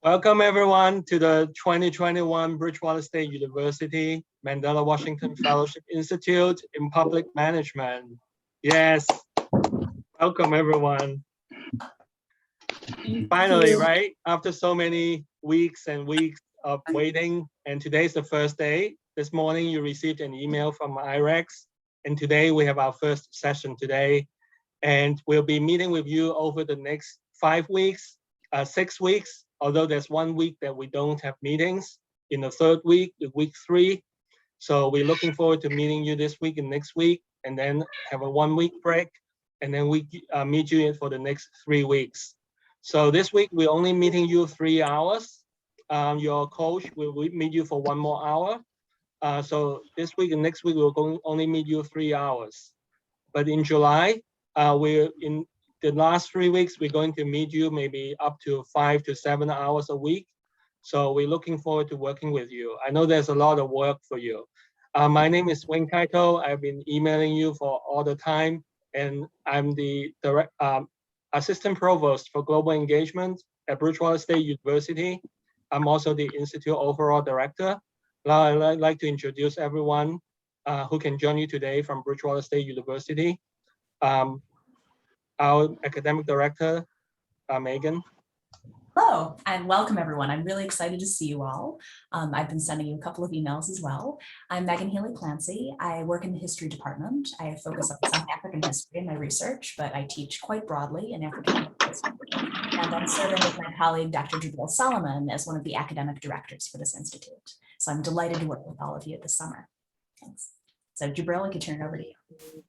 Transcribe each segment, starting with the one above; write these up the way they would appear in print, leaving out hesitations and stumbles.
Welcome everyone to the 2021 Bridgewater State University Mandela Washington Fellowship Institute in Public Management. Yes, welcome everyone. Finally, right? After so many weeks and weeks of waiting, and today's the first day. This morning you received an email from IREX, and today we have our first session today. And we'll be meeting with you over the next 5 weeks, 6 weeks, although there's 1 week that we don't have meetings in the third week, week 3. So we're looking forward to meeting you this week and next week, and then have a 1 week break, and then we meet you for the next 3 weeks. So this week we're only meeting you 3 hours. Your coach will meet you for 1 more hour. So this week and next week we're going to only meet you 3 hours. But in July, we're in the last 3 weeks, we're going to meet you maybe up to 5 to 7 hours a week. So we're looking forward to working with you. I know there's a lot of work for you. My name is Wayne Kaito. I've been emailing you for all the time, and I'm the Assistant Provost for Global Engagement at Bridgewater State University. I'm also the Institute Overall Director. Now I'd like to introduce everyone who can join you today from Bridgewater State University. Our Academic Director, Megan. Hello, and welcome everyone. I'm really excited to see you all. I've been sending you a couple of emails as well. I'm Megan Healy-Clancy. I work in the history department. I focus on South African history in my research, but I teach quite broadly in African history. And I'm serving with my colleague, Dr. Jibril Solomon, as one of the academic directors for this institute. So I'm delighted to work with all of you this summer. Thanks. So Jibril, I can turn it over to you.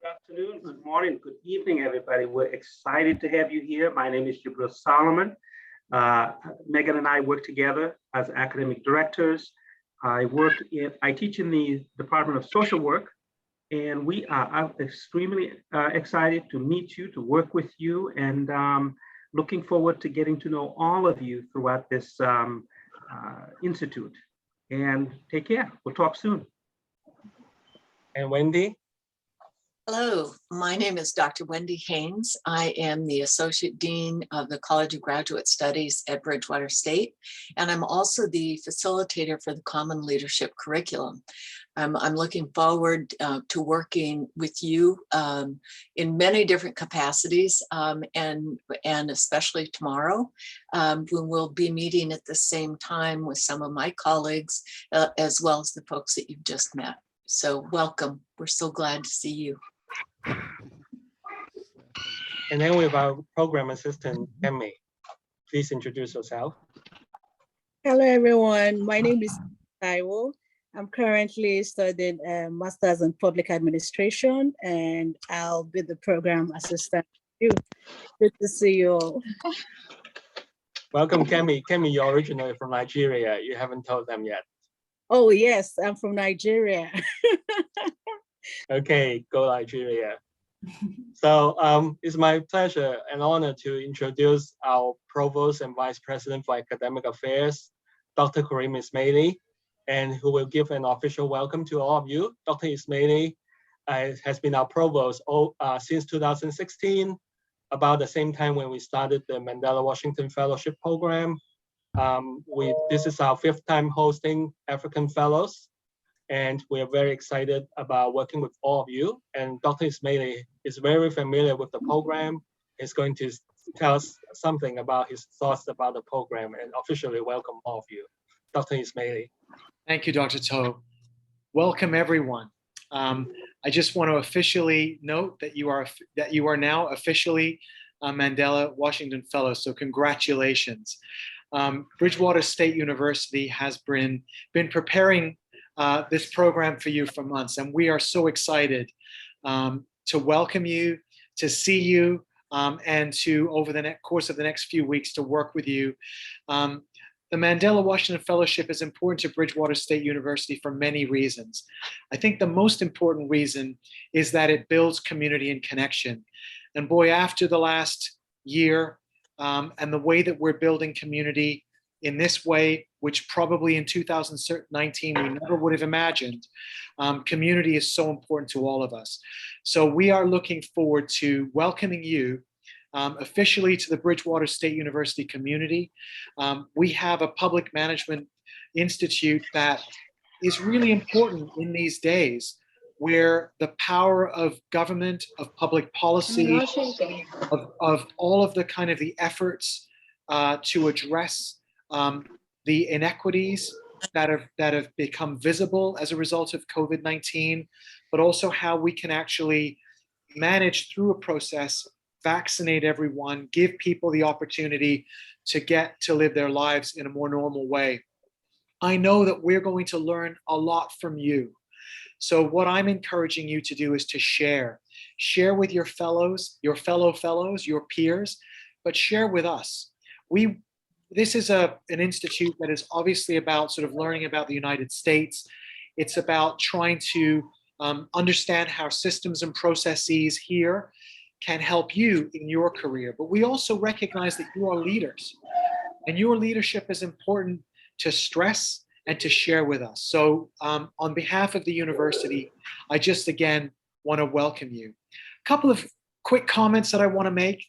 Good afternoon, good morning, good evening, everybody. We're excited to have you here. My name is Jibril Solomon. Megan and I work together as academic directors. I teach in the Department of Social Work, and we are extremely excited to meet you, to work with you, and looking forward to getting to know all of you throughout this institute. And take care. We'll talk soon. And Wendy? Hello, my name is Dr. Wendy Haynes. I am the Associate Dean of the College of Graduate Studies at Bridgewater State, and I'm also the facilitator for the Common Leadership Curriculum. I'm looking forward to working with you in many different capacities, and especially tomorrow, when we'll be meeting at the same time with some of my colleagues, as well as the folks that you've just met. So welcome. We're so glad to see you. And then we have our program assistant, Emmy. Please introduce yourself. Hello, everyone. My name is Taiwo. I'm currently studying a Master's in Public Administration, and I'll be the program assistant. Good to see you all. Welcome, Kemi. Kemi, you're originally from Nigeria. You haven't told them yet. Oh, yes, I'm from Nigeria. Okay, go Nigeria. So it's my pleasure and honor to introduce our Provost and Vice President for Academic Affairs, Dr. Karim Ismaili, and who will give an official welcome to all of you. Dr. Ismaili has been our Provost since 2016, about the same time when we started the Mandela Washington Fellowship Program. This is our 5th time hosting African Fellows, and we are very excited about working with all of you. And Dr. Ismaili is very familiar with the program. He's going to tell us something about his thoughts about the program, and officially welcome all of you. Dr. Ismaili. Thank you, Dr. To. Welcome, everyone. I just want to officially note that you are now officially a Mandela Washington Fellow, so congratulations. Bridgewater State University has been preparing this program for you for months, and we are so excited to welcome you, to see you, and to, over the course of the next few weeks, to work with you. The Mandela Washington Fellowship is important to Bridgewater State University for many reasons. I think the most important reason is that it builds community and connection. And boy, after the last year and the way that we're building community in this way, which probably in 2019 we never would have imagined, community is so important to all of us. So we are looking forward to welcoming you officially to the Bridgewater State University community. We have a public management institute that is really important in these days, where the power of government, of public policy, of all of the kind of the efforts to address the inequities that have become visible as a result of COVID-19, but also how we can actually manage through a process, vaccinate everyone, give people the opportunity to get to live their lives in a more normal way. I know that we're going to learn a lot from you. So what I'm encouraging you to do is to share with your fellows, your fellow fellows, your peers, but share with us. This is an institute that is obviously about sort of learning about the United States. It's about trying to understand how systems and processes here can help you in your career. But we also recognize that you are leaders, and your leadership is important to stress and to share with us. So on behalf of the university, I just again want to welcome you. A couple of quick comments that I want to make.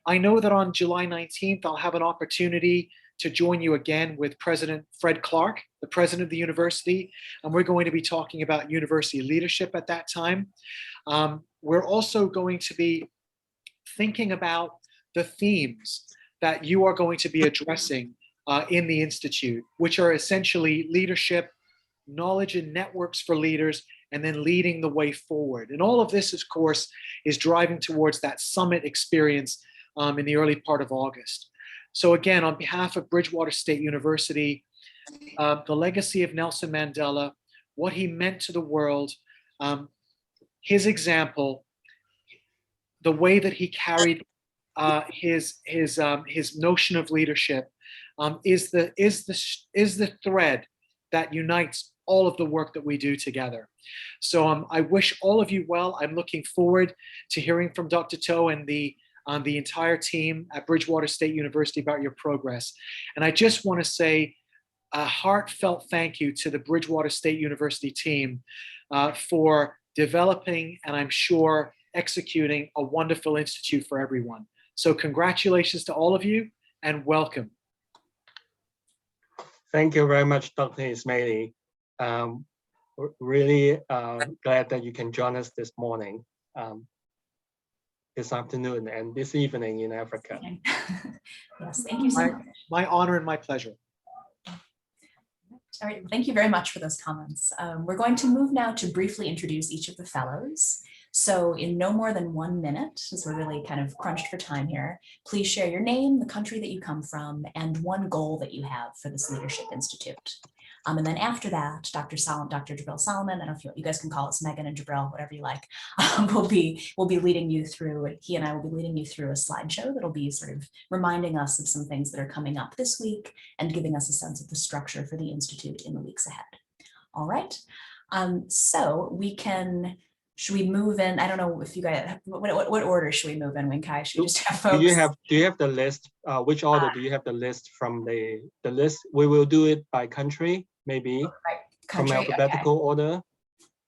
I know that on July 19th, I'll have an opportunity to join you again with President Fred Clark, the president of the university, and we're going to be talking about university leadership at that time. We're also going to be thinking about the themes that you are going to be addressing in the Institute, which are essentially leadership, knowledge and networks for leaders, and then leading the way forward. And all of this, of course, is driving towards that summit experience in the early part of August. So again, on behalf of Bridgewater State University, the legacy of Nelson Mandela, what he meant to the world, his example, the way that he carried his notion of leadership is the thread that unites all of the work that we do together. So I wish all of you well. I'm looking forward to hearing from Dr. Toe and the entire team at Bridgewater State University about your progress. And I just want to say a heartfelt thank you to the Bridgewater State University team for developing, and I'm sure executing, a wonderful institute for everyone. So congratulations to all of you and welcome. Thank you very much, Dr. Ismaili. Really glad that you can join us this morning, this afternoon, and this evening in Africa. Yes, thank you so much. My honor and my pleasure. All right, thank you very much for those comments. We're going to move now to briefly introduce each of the fellows. So in no more than 1 minute, since we're really kind of crunched for time here, please share your name, the country that you come from, and one goal that you have for this Leadership Institute. And then after that, Dr. Jibril Salman, I don't know if you guys can call us Megan and Jibril, whatever you like, we'll be leading you through, he and I will be leading you through a slideshow that'll be sort of reminding us of some things that are coming up this week and giving us a sense of the structure for the Institute in the weeks ahead. All right, so we can, should we move in? I don't know if you guys, what order should we move in, Winkai? Should we just have folks? Do you have the list? Which order do you have the list from the list? We will do it by country, maybe, right. Country, from alphabetical order.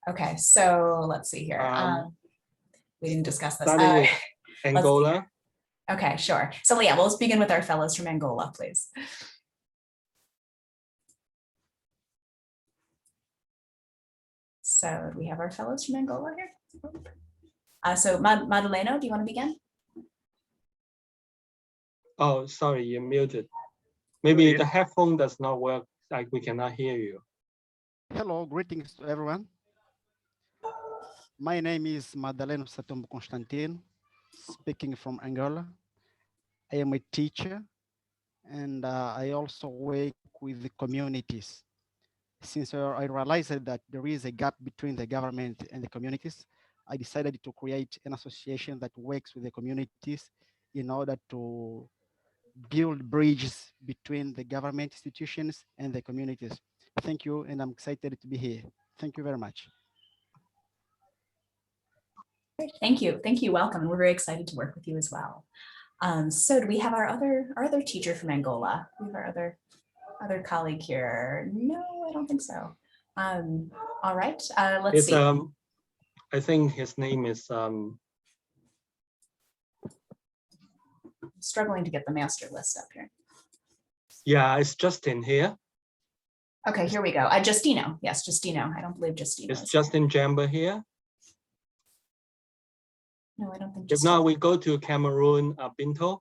Okay, so let's see here. We didn't discuss this. Starting with Angola. Okay, sure. So yeah, well, let's begin with our fellows from Angola, please. So we have our fellows from Angola here. So Madaleno, do you want to begin? Oh, sorry, you're muted. Maybe the headphone does not work, like we cannot hear you. Hello, greetings to everyone. My name is Madaleno Satombo Constantine, speaking from Angola. I am a teacher, and I also work with the communities. Since I realized that there is a gap between the government and the communities, I decided to create an association that works with the communities in order to build bridges between the government institutions and the communities. Thank you, and I'm excited to be here. Thank you very much. Thank you, welcome. We're very excited to work with you as well. So do we have our other teacher from Angola? We have our other colleague here. No, I don't think so. All right, let's see. I think his name is struggling to get the master list up here. Yeah, it's Justin here. Okay, here we go. Justino. Yes, Justino. I don't believe Justino. Is is Justin Jamba here? No, I don't think. If not, we go to Cameroon, Binto.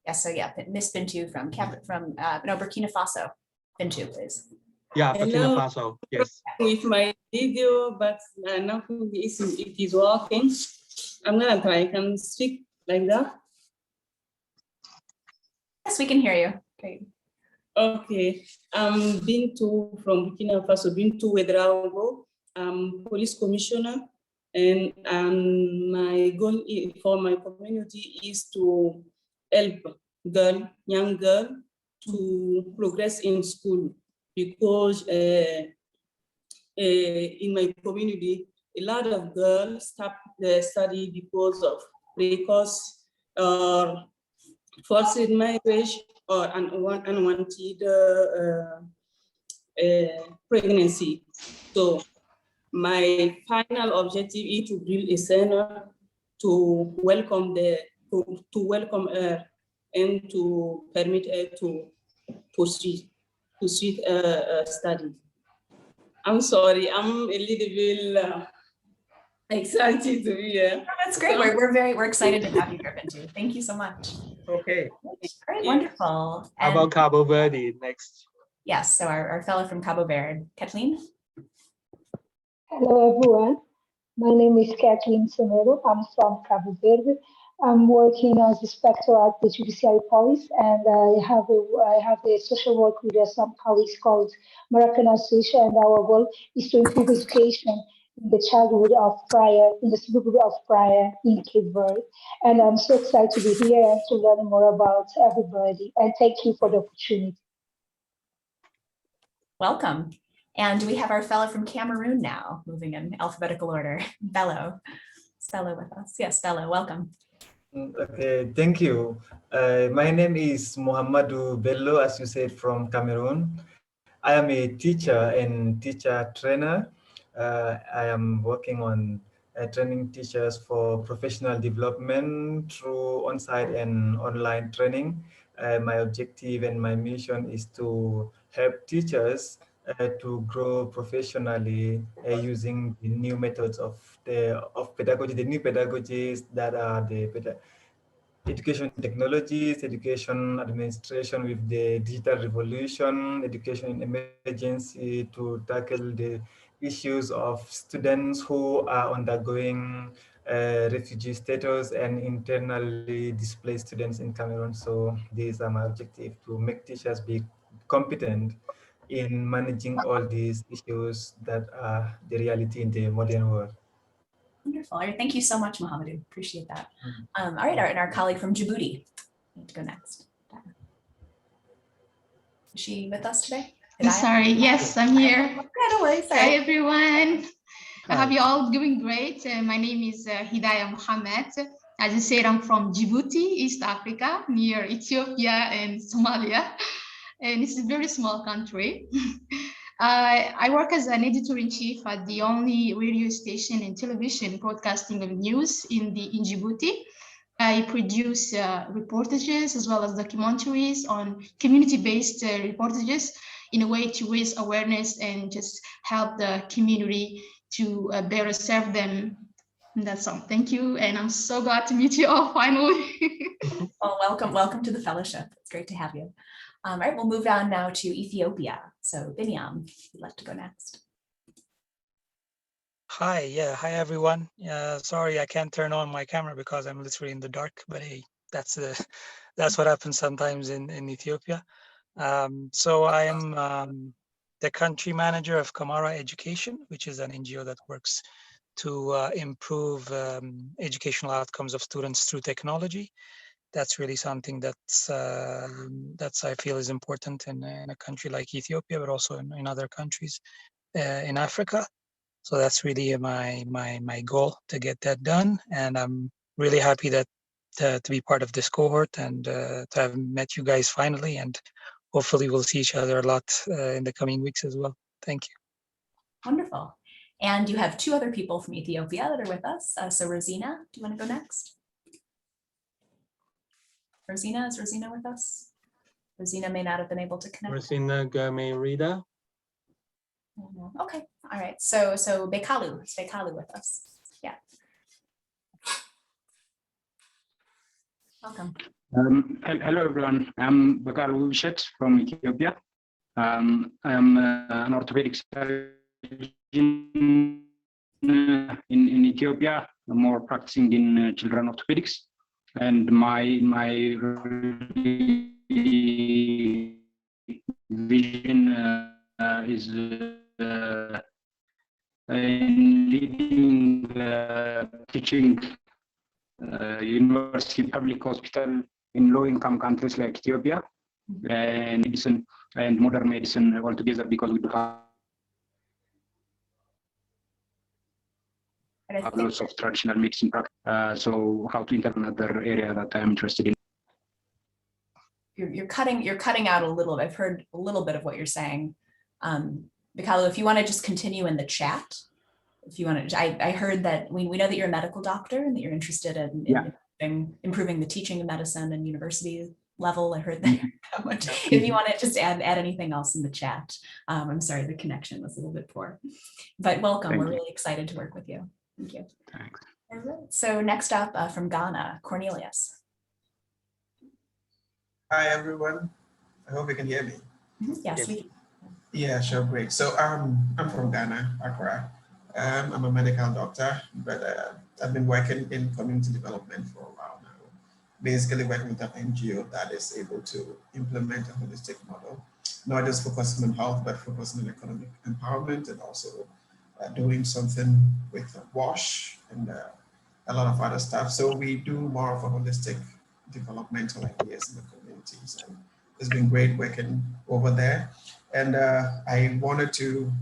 Yes, so yeah, Miss Bintu from Burkina Faso. Bintu, please. Yeah, Burkina Hello. Faso. Yes. With my video, but nothing it is working. I'm gonna try. I can speak like that. Yes, we can hear you. Great. Okay. I'm Bintu from Burkina Faso, Bintu Wedraogo. I'm police commissioner, and my goal for my community is to help young girl to progress in school, because in my community, a lot of girls stop their study because of precoce or forced marriage or unwanted pregnancy. So my final objective is to build a center to welcome her and to permit her to proceed study. I'm sorry, I'm a little bit excited to be here. Oh, that's great. We're excited to have you here, Bintu. Thank you so much. Okay. All right, wonderful. How about Cabo Verde next? Yes, so our fellow from Cabo Verde, Kathleen. Hello, everyone. My name is Kathleen Semedo. I'm from Cabo Verde. I'm working as a inspector at the Judiciary Police, and I have a social work with some colleagues called Maracana Association, and our goal is to improve education in the childhood of Praia, in the suburb of Praia in Cape Verde. And I'm so excited to be here and to learn more about everybody. And thank you for the opportunity. Welcome. And we have our fellow from Cameroon now, moving in alphabetical order. Bello. Is Bello with us? Yes, Bello, welcome. Okay, thank you. My name is Mohamedou Bello, as you said, from Cameroon. I am a teacher and teacher trainer. I am working on training teachers for professional development through on-site and online training. My objective and my mission is to help teachers to grow professionally using the new methods of pedagogy, the new pedagogies that are the education technologies, education administration with the digital revolution, education in emergency to tackle the issues of students who are undergoing refugee status and internally displaced students in Cameroon. So these are my objective, to make teachers be competent in managing all these issues that are the reality in the modern world. Wonderful. All right, thank you so much, Mohamedou. Appreciate that. All right, and our colleague from Djibouti. I need to go next. Is she with us today? I'm sorry. Yes, I'm here. Yeah, no worries. Hi, everyone. I hope you're all doing great. My name is Hidayah Mohammed. As you said, I'm from Djibouti, East Africa, near Ethiopia and Somalia. And it's a very small country. I work as an editor-in-chief at the only radio station and television broadcasting of news in Djibouti. I produce reportages as well as documentaries on community-based reportages in a way to raise awareness and just help the community to better serve them. And that's all. Thank you. And I'm so glad to meet you all finally. Well, welcome to the fellowship. It's great to have you. All right, we'll move on now to Ethiopia. So Binyam, if you'd like to go next. Hi, everyone. Sorry, I can't turn on my camera because I'm literally in the dark, but hey, that's what happens sometimes in Ethiopia. So I am the country manager of Kamara Education, which is an NGO that works to improve educational outcomes of students through technology. That's really something that's I feel is important in a country like Ethiopia, but also in other countries in Africa. So that's really my goal, to get that done. And I'm really happy that to be part of this cohort and to have met you guys finally. And hopefully we'll see each other a lot in the coming weeks as well. Thank you. Wonderful. And you have two other people from Ethiopia that are with us. So Rosina, do you want to go next? Rosina, is Rosina with us? Rosina may not have been able to connect. Rosina Gourmet-Rida. Okay, all right. So Bekalu, is Bekalu with us? Yeah. Welcome. Hello everyone, I'm Bakar Wubishet from Ethiopia. I'm an orthopedic surgeon in Ethiopia, more practicing in children orthopedics. And my vision is in leading teaching university public hospital in low-income countries like Ethiopia, and medicine and modern medicine altogether, because we do have lots of traditional medicine practice. So how to enter another area that I'm interested in. You're cutting out a little. I've heard a little bit of what you're saying. Bekalu, if you want to just continue in the chat. If you want to, I heard that we know that you're a medical doctor and that you're interested in improving the teaching of medicine and university level. I heard that much. If you want to just add anything else in the chat. I'm sorry, the connection was a little bit poor, but welcome. We're really excited to work with you. Thank you. Thanks. All right. So next up from Ghana, Cornelius. Hi everyone. I hope you can hear me. Yes, we can. Yeah, sure, great. So I'm from Ghana, Accra. I'm a medical doctor, but I've been working in community development for a while now, basically working with an NGO that is able to implement a holistic model, not just focusing on health, but focusing on economic empowerment, and also doing something with WASH and a lot of other stuff. So we do more of a holistic developmental ideas in the communities, and it's been great working over there. And I wanted to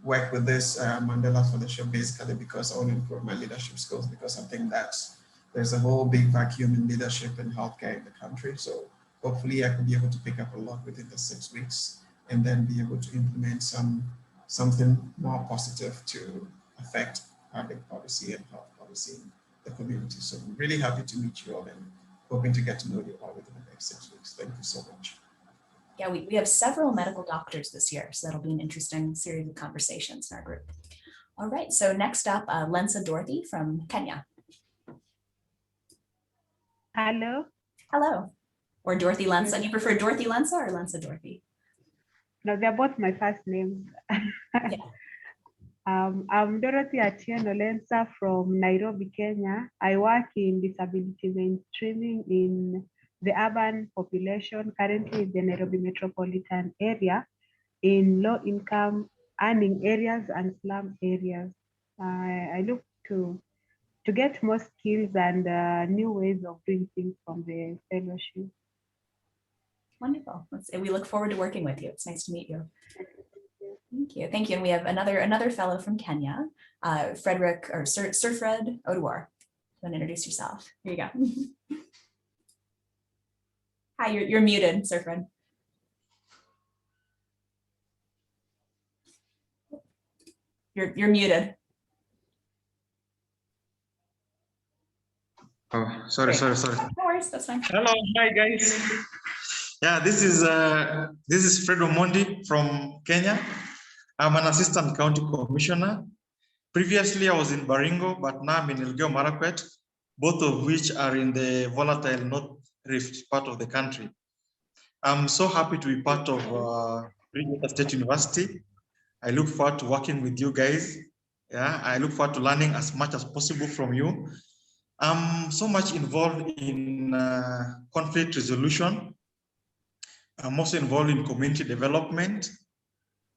work with this Mandela Fellowship basically because I want to improve my leadership skills, because I think that there's a whole big vacuum in leadership and healthcare in the country. So hopefully I could be able to pick up a lot within the 6 weeks and then be able to implement something more positive to affect public policy and health policy in the community. So I'm really happy to meet you all and hoping to get to know you all within the next 6 weeks. Thank you so much. Yeah, we have several medical doctors this year, so that'll be an interesting series of conversations in our group. All right, so next up, Lensa Dorothy from Kenya. Hello. Hello. Or Dorothy Lensa. Do you prefer Dorothy Lensa or Lensa Dorothy? No, they're both my first names. Yeah. I'm Dorothy Atieno Lensa from Nairobi, Kenya. I work in disability mainstreaming in the urban population, currently in the Nairobi metropolitan area, in low-income earning areas and slum areas. I look to get more skills and new ways of doing things from the fellowship. Wonderful. We look forward to working with you. It's nice to meet you. Thank you. Thank you. And we have another fellow from Kenya, Frederick or Sir Fred Oduor. You want to introduce yourself? Here you go. Hi, you're muted, Sir Fred. You're muted. Oh, sorry. No worries, that's fine. Hello, hi guys. Yeah, this is Fred Omondi from Kenya. I'm an assistant county commissioner. Previously, I was in Baringo, but now I'm in Elgeyo Marakwet, both of which are in the volatile North Rift part of the country. I'm so happy to be part of Bridgewater State University. I look forward to working with you guys. Yeah, I look forward to learning as much as possible from you. I'm so much involved in conflict resolution. I'm also involved in community development.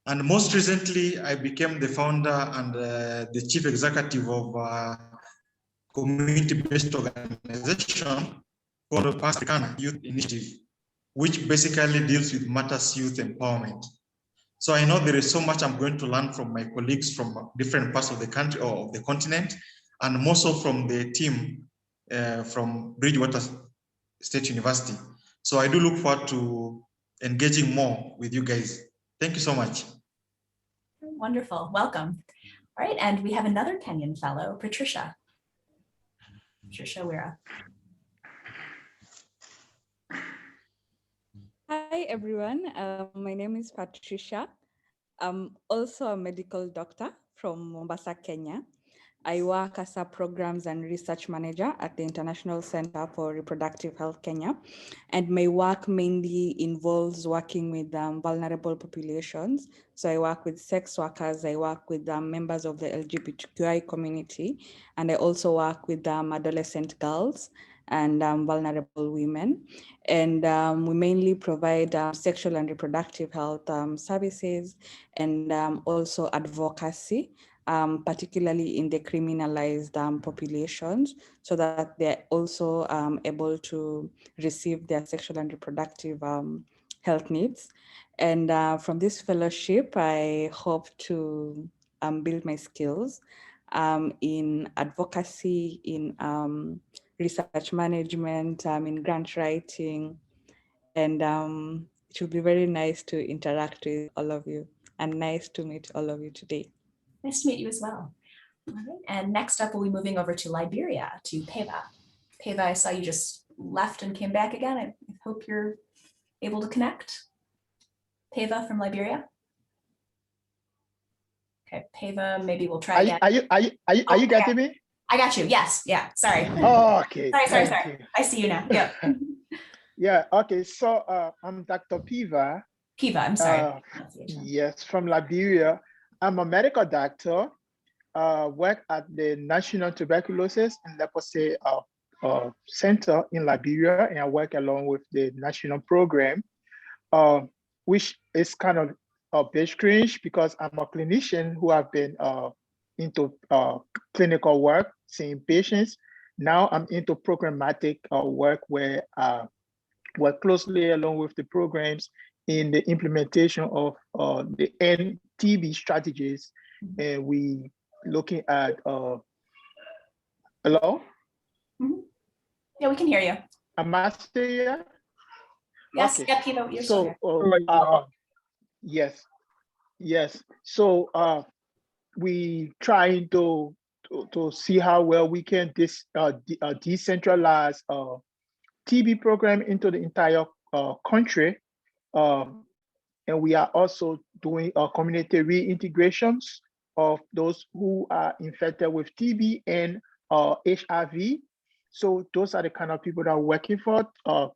And most recently, I became the founder and the chief executive of a community-based organization called African Youth Initiative, which basically deals with matters youth empowerment. So I know there is so much I'm going to learn from my colleagues from different parts of the country or of the continent, and more so from the team from Bridgewater State University. So I do look forward to engaging more with you guys. Thank you so much. Wonderful, welcome. All right, and we have another Kenyan fellow, Patricia. Patricia Wira. everyone. My name is Patricia. I'm also a medical doctor from Mombasa, Kenya. I work as a programs and research manager at the International Center for Reproductive Health Kenya. And my work mainly involves working with vulnerable populations. So I work with sex workers, I work with members of the LGBTQI community, and I also work with adolescent girls and vulnerable women. And we mainly provide sexual and reproductive health services and also advocacy, particularly in the criminalized populations, so that they're also able to receive their sexual and reproductive health needs. And from this fellowship, I hope to build my skills in advocacy, in research management, in grant writing, and it will be very nice to interact with all of you and nice to meet all of you today. Nice to meet you as well. All right. And next up, we'll be moving over to Liberia, to Peva. Peva, I saw you just left and came back again. I hope you're able to connect. Peva from Liberia. Okay, Peva, maybe we'll try again. Are you getting me? I got you. Yes. Yeah. Sorry. Oh, okay. Sorry. Thank you. I see you now. Yeah. Yeah. Okay. So I'm Dr. Peva. Peva, I'm sorry. Yes, from Liberia. I'm a medical doctor. Work at the National Tuberculosis and Leprosy Center in Liberia, and I work along with the national program, which is kind of a bit strange because I'm a clinician who have been into clinical work, seeing patients. Now I'm into programmatic work where I work closely along with the programs in the implementation of the NTB strategies, and we looking at hello? Mm-hmm. Yeah, we can hear you. Am I still here? Yes, okay. yep, Peva, you're So yes. So we trying to see how well we can decentralize TB program into the entire country. And we are also doing community reintegrations of those who are infected with TB and HIV. So those are the kind of people that are working for,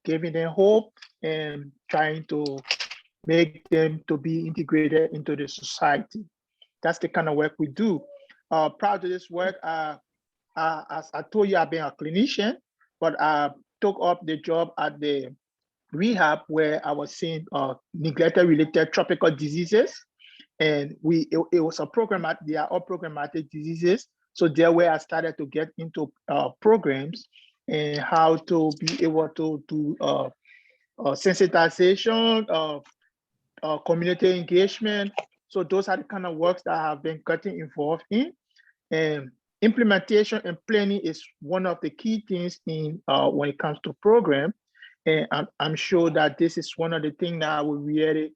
giving them hope and trying to make them to be integrated into the society. That's the kind of work we do. Prior to this work, as I told you, I've been a clinician, but I took up the job at the rehab where I was seeing neglected related tropical diseases. And it was a program, they are all programmatic diseases. So there where I started to get into programs and how to be able to do sensitization, community engagement. So those are the kind of works that I have been getting involved in. And implementation and planning is one of the key things in when it comes to program. And I'm sure that this is one of the things that I will really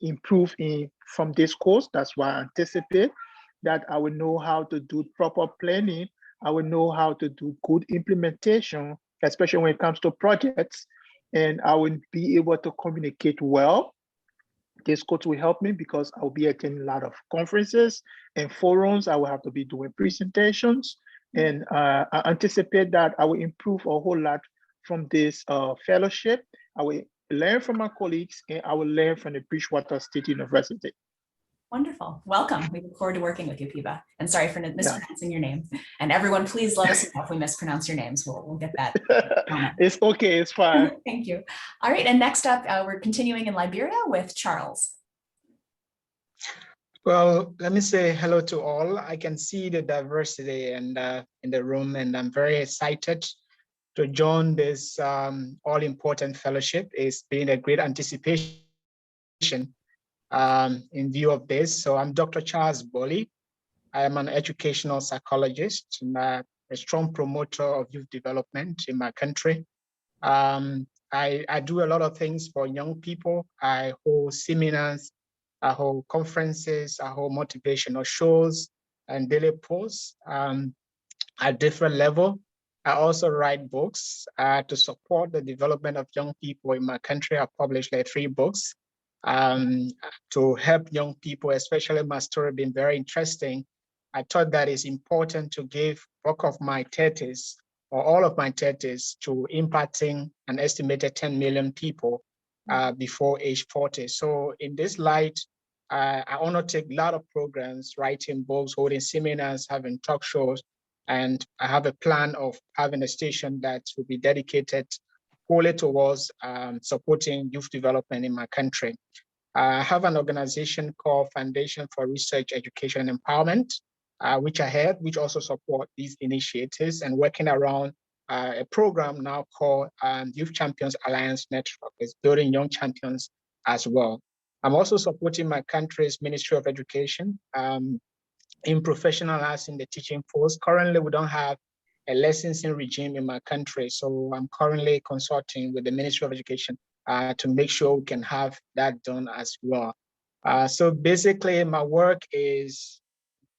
improve in from this course. That's why I anticipate that I will know how to do proper planning. I will know how to do good implementation, especially when it comes to projects. And I will be able to communicate well. This course will help me because I will be attending a lot of conferences and forums. I will have to be doing presentations. And I anticipate that I will improve a whole lot from this fellowship. I will learn from my colleagues and I will learn from the Bridgewater State University. Wonderful. Welcome. We look forward to working with you, Peva. And sorry for mispronouncing your name. And everyone, please let us know if we mispronounce your names. We'll get that. It's okay. It's fine. Thank you. All right. And next up, we're continuing in Liberia with Charles. Well, let me say hello to all. I can see the diversity in the room, and I'm very excited to join this all-important fellowship. It's been a great anticipation in view of this. So I'm Dr. Charles Bolly. I am an educational psychologist and a strong promoter of youth development in my country. I do a lot of things for young people. I hold seminars, I hold conferences, I hold motivational shows and daily posts at different levels. I also write books to support the development of young people in my country. I've published like 3 books to help young people, especially my story being very interesting. I thought that it's important to give bulk of my 30s or all of my 30s to impacting an estimated 10 million people before age 40. So in this light, I undertake a lot of programs, writing books, holding seminars, having talk shows, and I have a plan of having a station that will be dedicated wholly towards supporting youth development in my country. I have an organization called Foundation for Research, Education, and Empowerment, which I head, which also support these initiatives and working around a program now called Youth Champions Alliance Network. It's building young champions as well. I'm also supporting my country's Ministry of Education in professionalizing the teaching force. Currently, we don't have a licensing regime in my country, so I'm currently consulting with the Ministry of Education to make sure we can have that done as well. So basically, my work is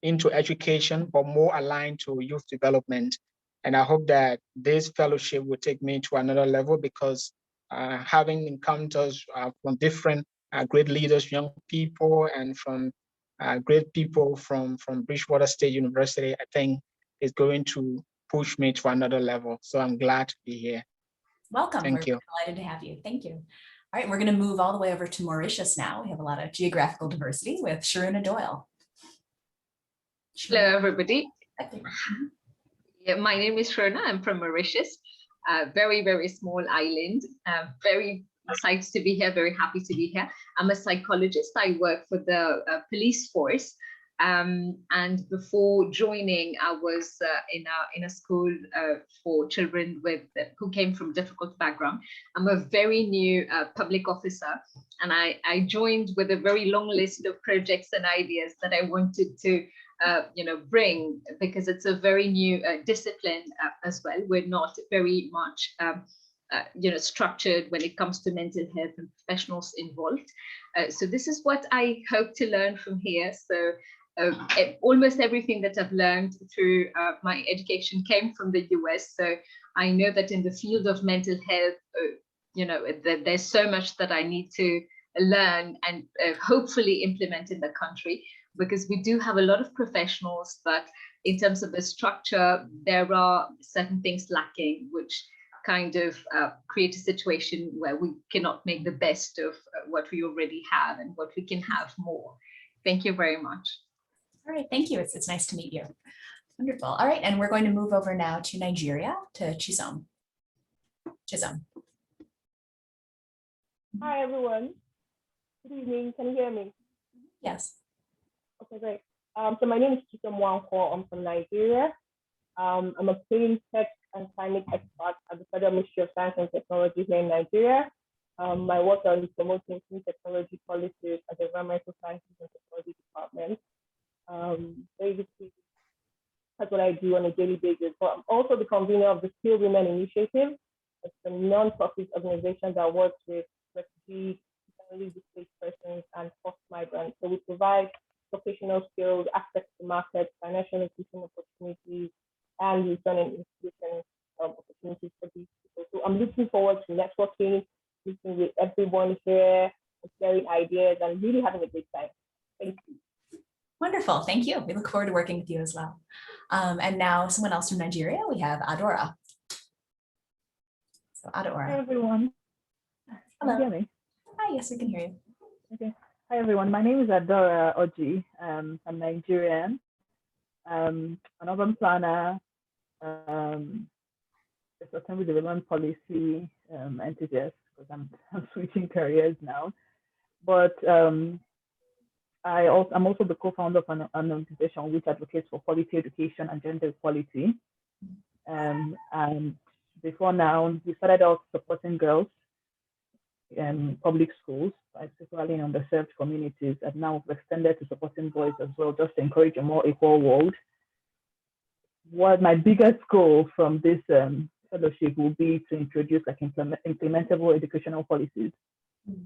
into education, but more aligned to youth development. And I hope that this fellowship will take me to another level because having encounters from different great leaders, young people, and from great people from Bridgewater State University, I think is going to push me to another level. So I'm glad to be here. Welcome. Thank you. We're delighted to have you. Thank you. All right, we're going to move all the way over to Mauritius now. We have a lot of geographical diversity with Sharuna Doyle. Hello, everybody. Yeah, my name is Sharuna. I'm from Mauritius, a very, very small island. Very excited to be here, very happy to be here. I'm a psychologist. I work for the police force. And before joining, I was in a school for children who came from difficult background. I'm a very new public officer, and I joined with a very long list of projects and ideas that I wanted to bring, because it's a very new discipline as well. We're not very much structured when it comes to mental health and professionals involved. So this is what I hope to learn from here. So almost everything that I've learned through my education came from the US. So I know that in the field of mental health, there's so much that I need to learn and hopefully implement in the country, because we do have a lot of professionals, but in terms of the structure, there are certain things lacking, which kind of create a situation where we cannot make the best of what we already have and what we can have more. Thank you very much. All right, thank you. It's nice to meet you. Wonderful. All right, and we're going to move over now to Nigeria, to Chisom. Chisom. Hi, everyone. Good evening. Can you hear me? Yes. Okay, great. So my name is Chisom Wanko. I'm from Nigeria. I'm a clean tech and climate expert at the Federal Ministry of Science and Technology here in Nigeria. My work is promoting clean technology policies at the Environmental Sciences and Technology Department. Basically, that's what I do on a daily basis. But I'm also the convener of the Skilled Women Initiative. It's a non-profit organization that works with refugees, internally displaced persons, and forced migrants. So we provide vocational skills, access to markets, financial inclusion opportunities, and return and institution opportunities for these people. So I'm looking forward to networking, meeting with everyone here, sharing ideas, and really having a great time. Thank you. Wonderful. Thank you. We look forward to working with you as well. And now someone else from Nigeria, we have Adora. So Adora. Hi, everyone. Hello. Can you hear me? Hi, yes, we can hear you. Okay. Hi, everyone. My name is Adora Oji. I'm Nigerian. An urban planner, a sustainable development policy enthusiast, because I'm switching careers now. But I'm also the co-founder of an organization which advocates for quality education and gender equality. And before now, we started out supporting girls in public schools, particularly in underserved communities, and now we've extended to supporting boys as well, just to encourage a more equal world. What my biggest goal from this fellowship will be to introduce like implementable educational policies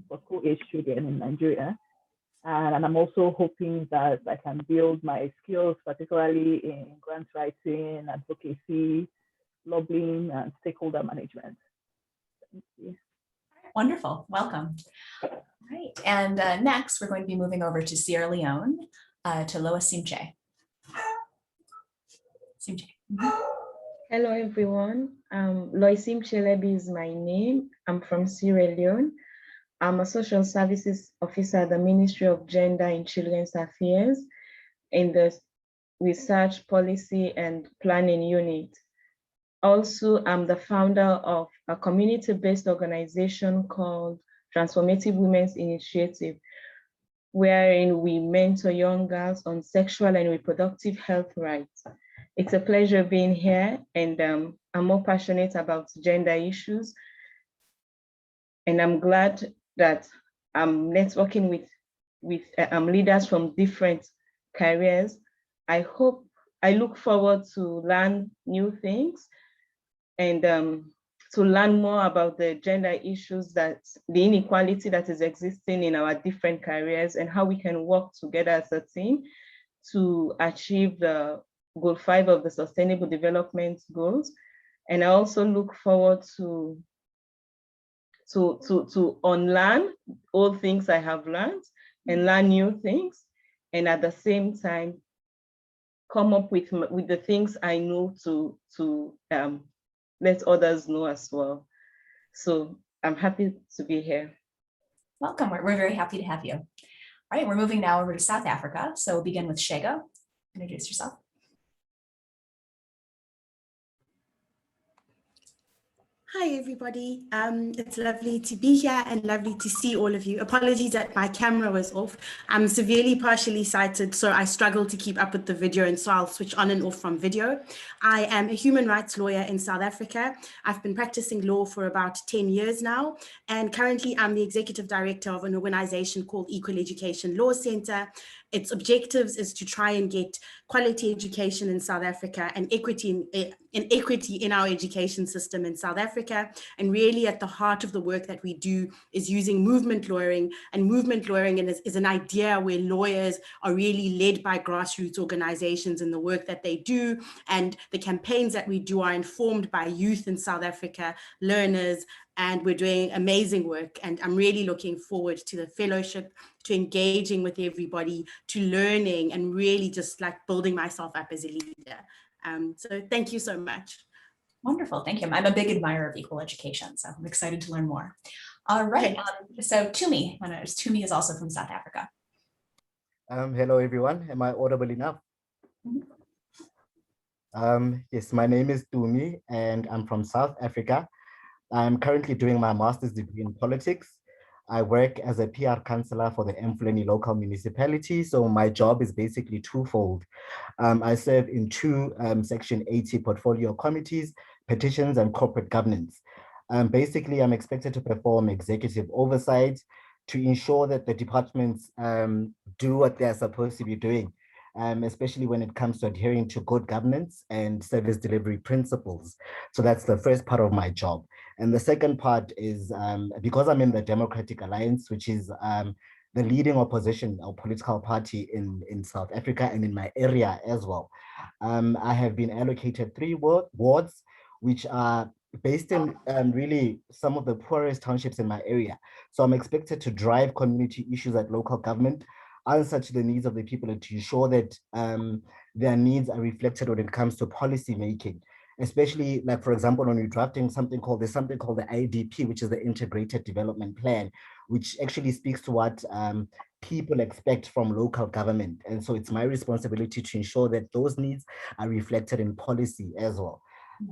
for school-age children in Nigeria. And I'm also hoping that I can build my skills, particularly in grant writing, advocacy, lobbying and stakeholder management. Thank you. Wonderful, welcome. All right, and next we're going to be moving over to Sierra Leone, to Loa Simche. Simche. Hello everyone, Loisim Chelebi is my name. I'm from Sierra Leone. I'm a social services officer at the Ministry of Gender and Children's Affairs in the Research Policy and Planning Unit. Also, I'm the founder of a community-based organization called Transformative Women's Initiative, wherein we mentor young girls on sexual and reproductive health rights. It's a pleasure being here, and I'm more passionate about gender issues. And I'm glad that I'm networking with leaders from different careers. I look forward to learn new things and to learn more about the gender issues, the inequality that is existing in our different careers, and how we can work together as a team to achieve the Goal 5 of the Sustainable Development Goals. And I also look forward to unlearn all things I have learned and learn new things, and at the same time come up with the things I know to let others know as well. So I'm happy to be here. Welcome, we're very happy to have you. All right, we're moving now over to South Africa. So we'll begin with Shega. Introduce yourself. Hi, everybody. It's lovely to be here and lovely to see all of you. Apologies that my camera was off. I'm severely partially sighted, so I struggle to keep up with the video, and so I'll switch on and off from video. I am a human rights lawyer in South Africa. I've been practicing law for about 10 years now, and currently I'm the executive director of an organization called Equal Education Law Center. Its objectives is to try and get quality education in South Africa and equity in our education system in South Africa. And really at the heart of the work that we do is using movement lawyering. And movement lawyering is an idea where lawyers are really led by grassroots organizations in the work that they do. And the campaigns that we do are informed by youth in South Africa, learners, and we're doing amazing work. And I'm really looking forward to the fellowship, to engaging with everybody, to learning, and really just like building myself up as a leader. So thank you so much. Wonderful, thank you. I'm a big admirer of equal education, so I'm excited to learn more. All right, so Tumi is also from South Africa. Hello everyone, am I audible enough? Mm-hmm. Yes, my name is Tumi and I'm from South Africa. I'm currently doing my master's degree in politics. I work as a PR counselor for the Mfuleni local municipality. So my job is basically twofold. I serve in two Section 80 portfolio committees, petitions and corporate governance. Basically, I'm expected to perform executive oversight to ensure that the departments do what they're supposed to be doing, especially when it comes to adhering to good governance and service delivery principles. So that's the first part of my job. And the second part is because I'm in the Democratic Alliance, which is the leading opposition or political party in South Africa and in my area as well. I have been allocated 3 wards, which are based in really some of the poorest townships in my area. So I'm expected to drive community issues at local government, answer to the needs of the people, and to ensure that their needs are reflected when it comes to policy making. Especially, like, for example, when we're drafting there's something called the IDP, which is the Integrated Development Plan, which actually speaks to what people expect from local government. And so it's my responsibility to ensure that those needs are reflected in policy as well.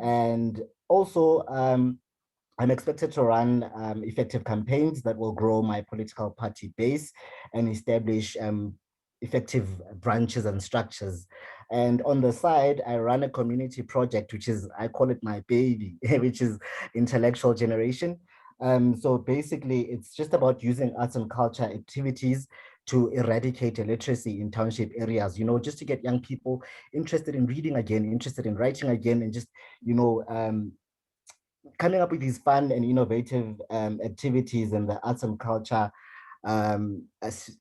And also, I'm expected to run effective campaigns that will grow my political party base and establish effective branches and structures. And on the side, I run a community project, I call it my baby, which is intellectual generation. So basically, it's just about using arts and culture activities to eradicate illiteracy in township areas, just to get young people interested in reading again, interested in writing again, and just, coming up with these fun and innovative activities in the arts and culture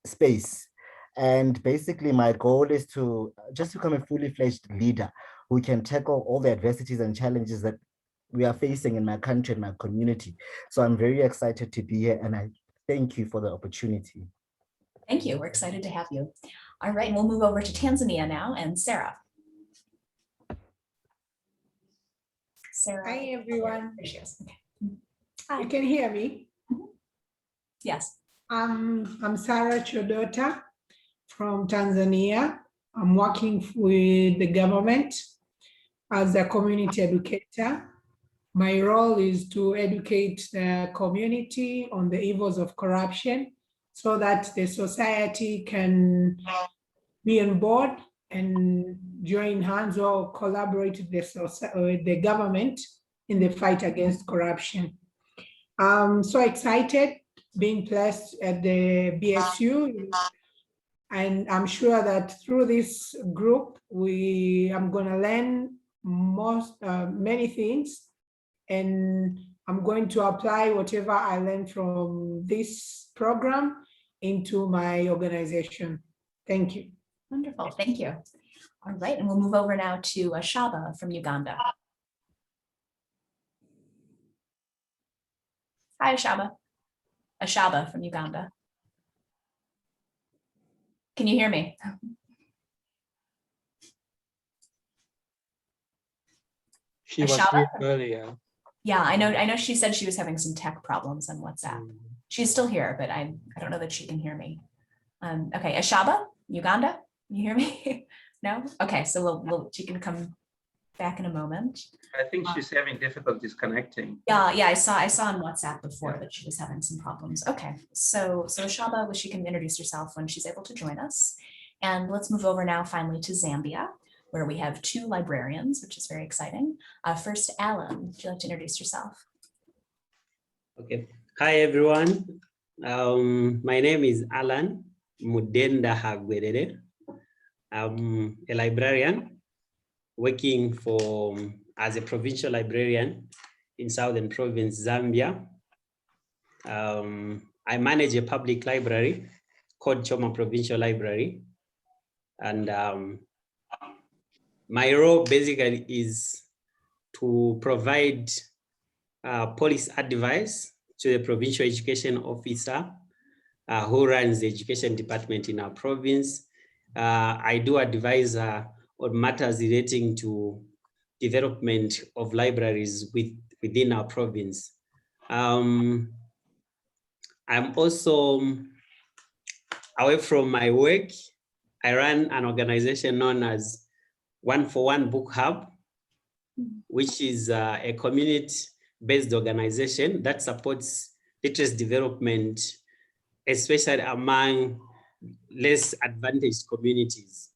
space. And basically my goal is to just become a fully fledged leader who can tackle all the adversities and challenges that we are facing in my country and my community. So I'm very excited to be here, and I thank you for the opportunity. Thank you. We're excited to have you. All right, and we'll move over to Tanzania now, and Sarah. Sarah. Hi, everyone. There she is. Okay. You can hear me? Yes. I'm Sarah Chodota from Tanzania. I'm working with the government as a community educator. My role is to educate the community on the evils of corruption so that the society can be on board and join hands or collaborate with the government in the fight against corruption. I'm so excited being placed at the BSU, and I'm sure that through this group, I'm gonna learn many things, and I'm going to apply whatever I learned from this program into my organization. Thank you. Wonderful, thank you. All right, and we'll move over now to Shaba from Uganda. Hi, Ashaba. Ashaba from Uganda. Can you hear me? She was here earlier. Yeah, I know she said she was having some tech problems on WhatsApp. She's still here, but I don't know that she can hear me. Okay, Ashaba, Uganda, can you hear me? No? Okay, so she can come back in a moment. I think she's having difficulties connecting. Yeah, I saw on WhatsApp before that she was having some problems. Okay, so Shaba, she can introduce herself when she's able to join us. And let's move over now finally to Zambia, where we have 2 librarians, which is very exciting. First, Alan, would you like to introduce yourself? Okay, hi everyone. My name is Alan Mudenda Hagwedede. I'm a librarian working as a provincial librarian in Southern Province, Zambia. I manage a public library called Choma Provincial Library. And my role basically is to provide policy advice to the provincial education officer who runs the education department in our province. I do advise on matters relating to development of libraries within our province. I'm also, away from my work, I run an organization known as 141 Book Hub, which is a community-based organization that supports literacy development, especially among less advantaged communities.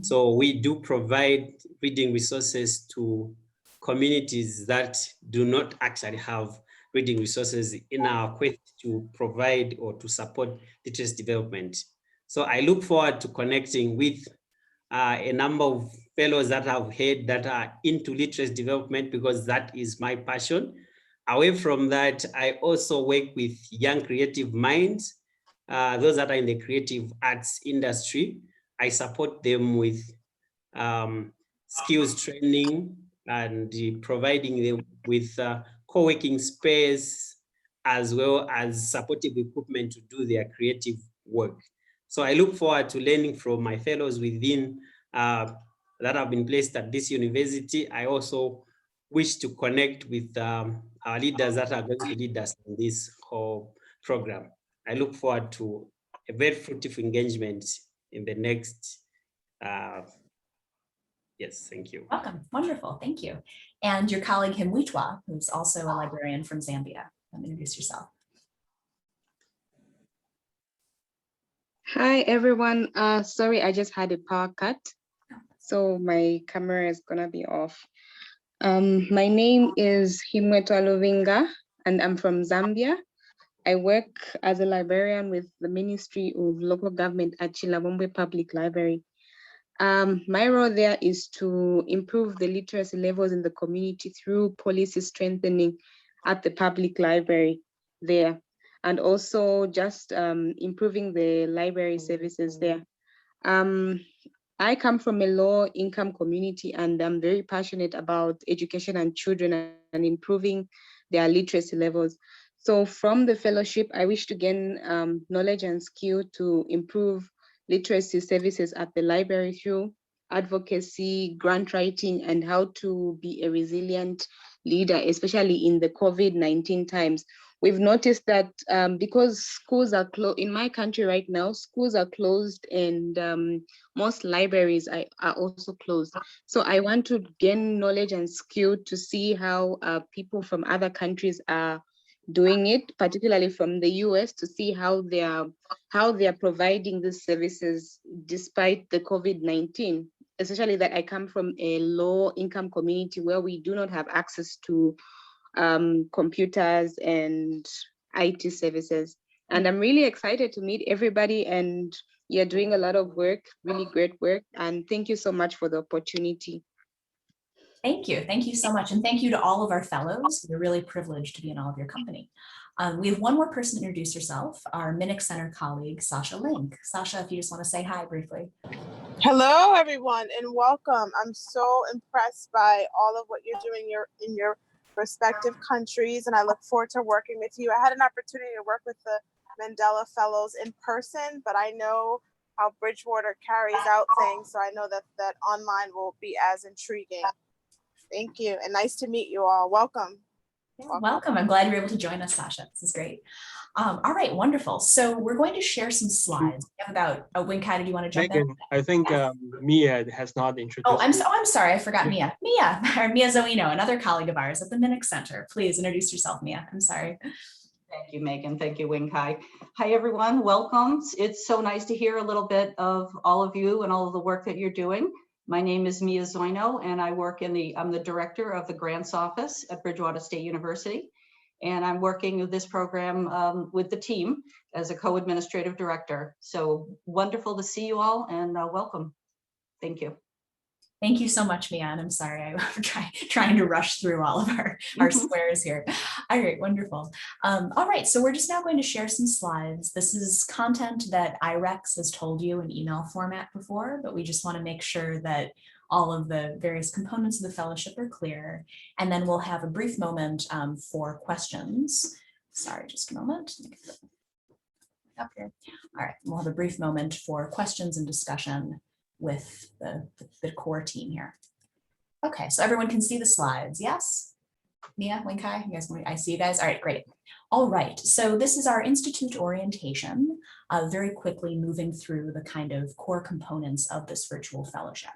So we do provide reading resources to communities that do not actually have reading resources in our quest to provide or to support literacy development. So I look forward to connecting with a number of fellows that I've heard that are into literacy development, because that is my passion. Away from that, I also work with young creative minds, those that are in the creative arts industry. I support them with skills training and providing them with co-working space, as well as supportive equipment to do their creative work. So I look forward to learning from my fellows within that have been placed at this university. I also wish to connect with our leaders that are going to lead us in this whole program. I look forward to a very fruitful engagement in the next, yes, thank you. Welcome, wonderful, thank you. And your colleague Himwitwa, who's also a librarian from Zambia. Introduce yourself. Hi everyone, sorry, I just had a power cut, so my camera is gonna be off. My name is Himwetwa Luvinga and I'm from Zambia. I work as a librarian with the Ministry of Local Government at Chilabombe Public Library. My role there is to improve the literacy levels in the community through policy strengthening at the public library there, and also just improving the library services there. I come from a low income community and I'm very passionate about education and children and improving their literacy levels. So from the fellowship, I wish to gain knowledge and skill to improve literacy services at the library through advocacy, grant writing, and how to be a resilient leader, especially in the COVID-19 times. We've noticed that because schools are closed in my country right now, schools are closed and most libraries are also closed. So I want to gain knowledge and skill to see how people from other countries are doing it, particularly from the US, to see how they are providing these services despite the COVID-19, especially that I come from a low income community where we do not have access to computers and IT services. And I'm really excited to meet everybody, and you're doing a lot of work, really great work. And thank you so much for the opportunity. Thank you. Thank you so much. And thank you to all of our fellows. We're really privileged to be in all of your company. We have one more person to introduce herself, our Minnick Center colleague, Sasha Link. Sasha, if you just want to say hi briefly. Hello, everyone, and welcome. I'm so impressed by all of what you're doing in your respective countries, and I look forward to working with you. I had an opportunity to work with the Mandela Fellows in person, but I know how Bridgewater carries out things, so I know that online will be as intriguing. Thank you, and nice to meet you all. Welcome. Welcome. I'm glad you're able to join us, Sasha. This is great. All right, wonderful. So we're going to share some slides. We have about, Winkai, did you want to jump in? I think Mia has not introduced. Oh, I'm sorry, I forgot Mia. Mia Zoino, another colleague of ours at the Minnick Center. Please introduce yourself, Mia. I'm sorry. Thank you, Megan. Thank you, Winkai. Hi, everyone. Welcome. It's so nice to hear a little bit of all of you and all of the work that you're doing. My name is Mia Zoino, and I work I'm the director of the grants office at Bridgewater State University. And I'm working with this program with the team as a co-administrative director. So wonderful to see you all, and welcome. Thank you. Thank you so much, Mia, and I'm sorry, I'm trying to rush through all of our squares here. All right, wonderful. All right, so we're just now going to share some slides. This is content that IREX has told you in email format before, but we just want to make sure that all of the various components of the fellowship are clear. And then we'll have a brief moment for questions. Sorry, just a moment. Up here. All right, we'll have a brief moment for questions and discussion with the core team here. Okay, so everyone can see the slides, yes? Mia, Winkai, you guys, I see you guys. All right, great. All right, so this is our institute orientation, very quickly moving through the kind of core components of this virtual fellowship.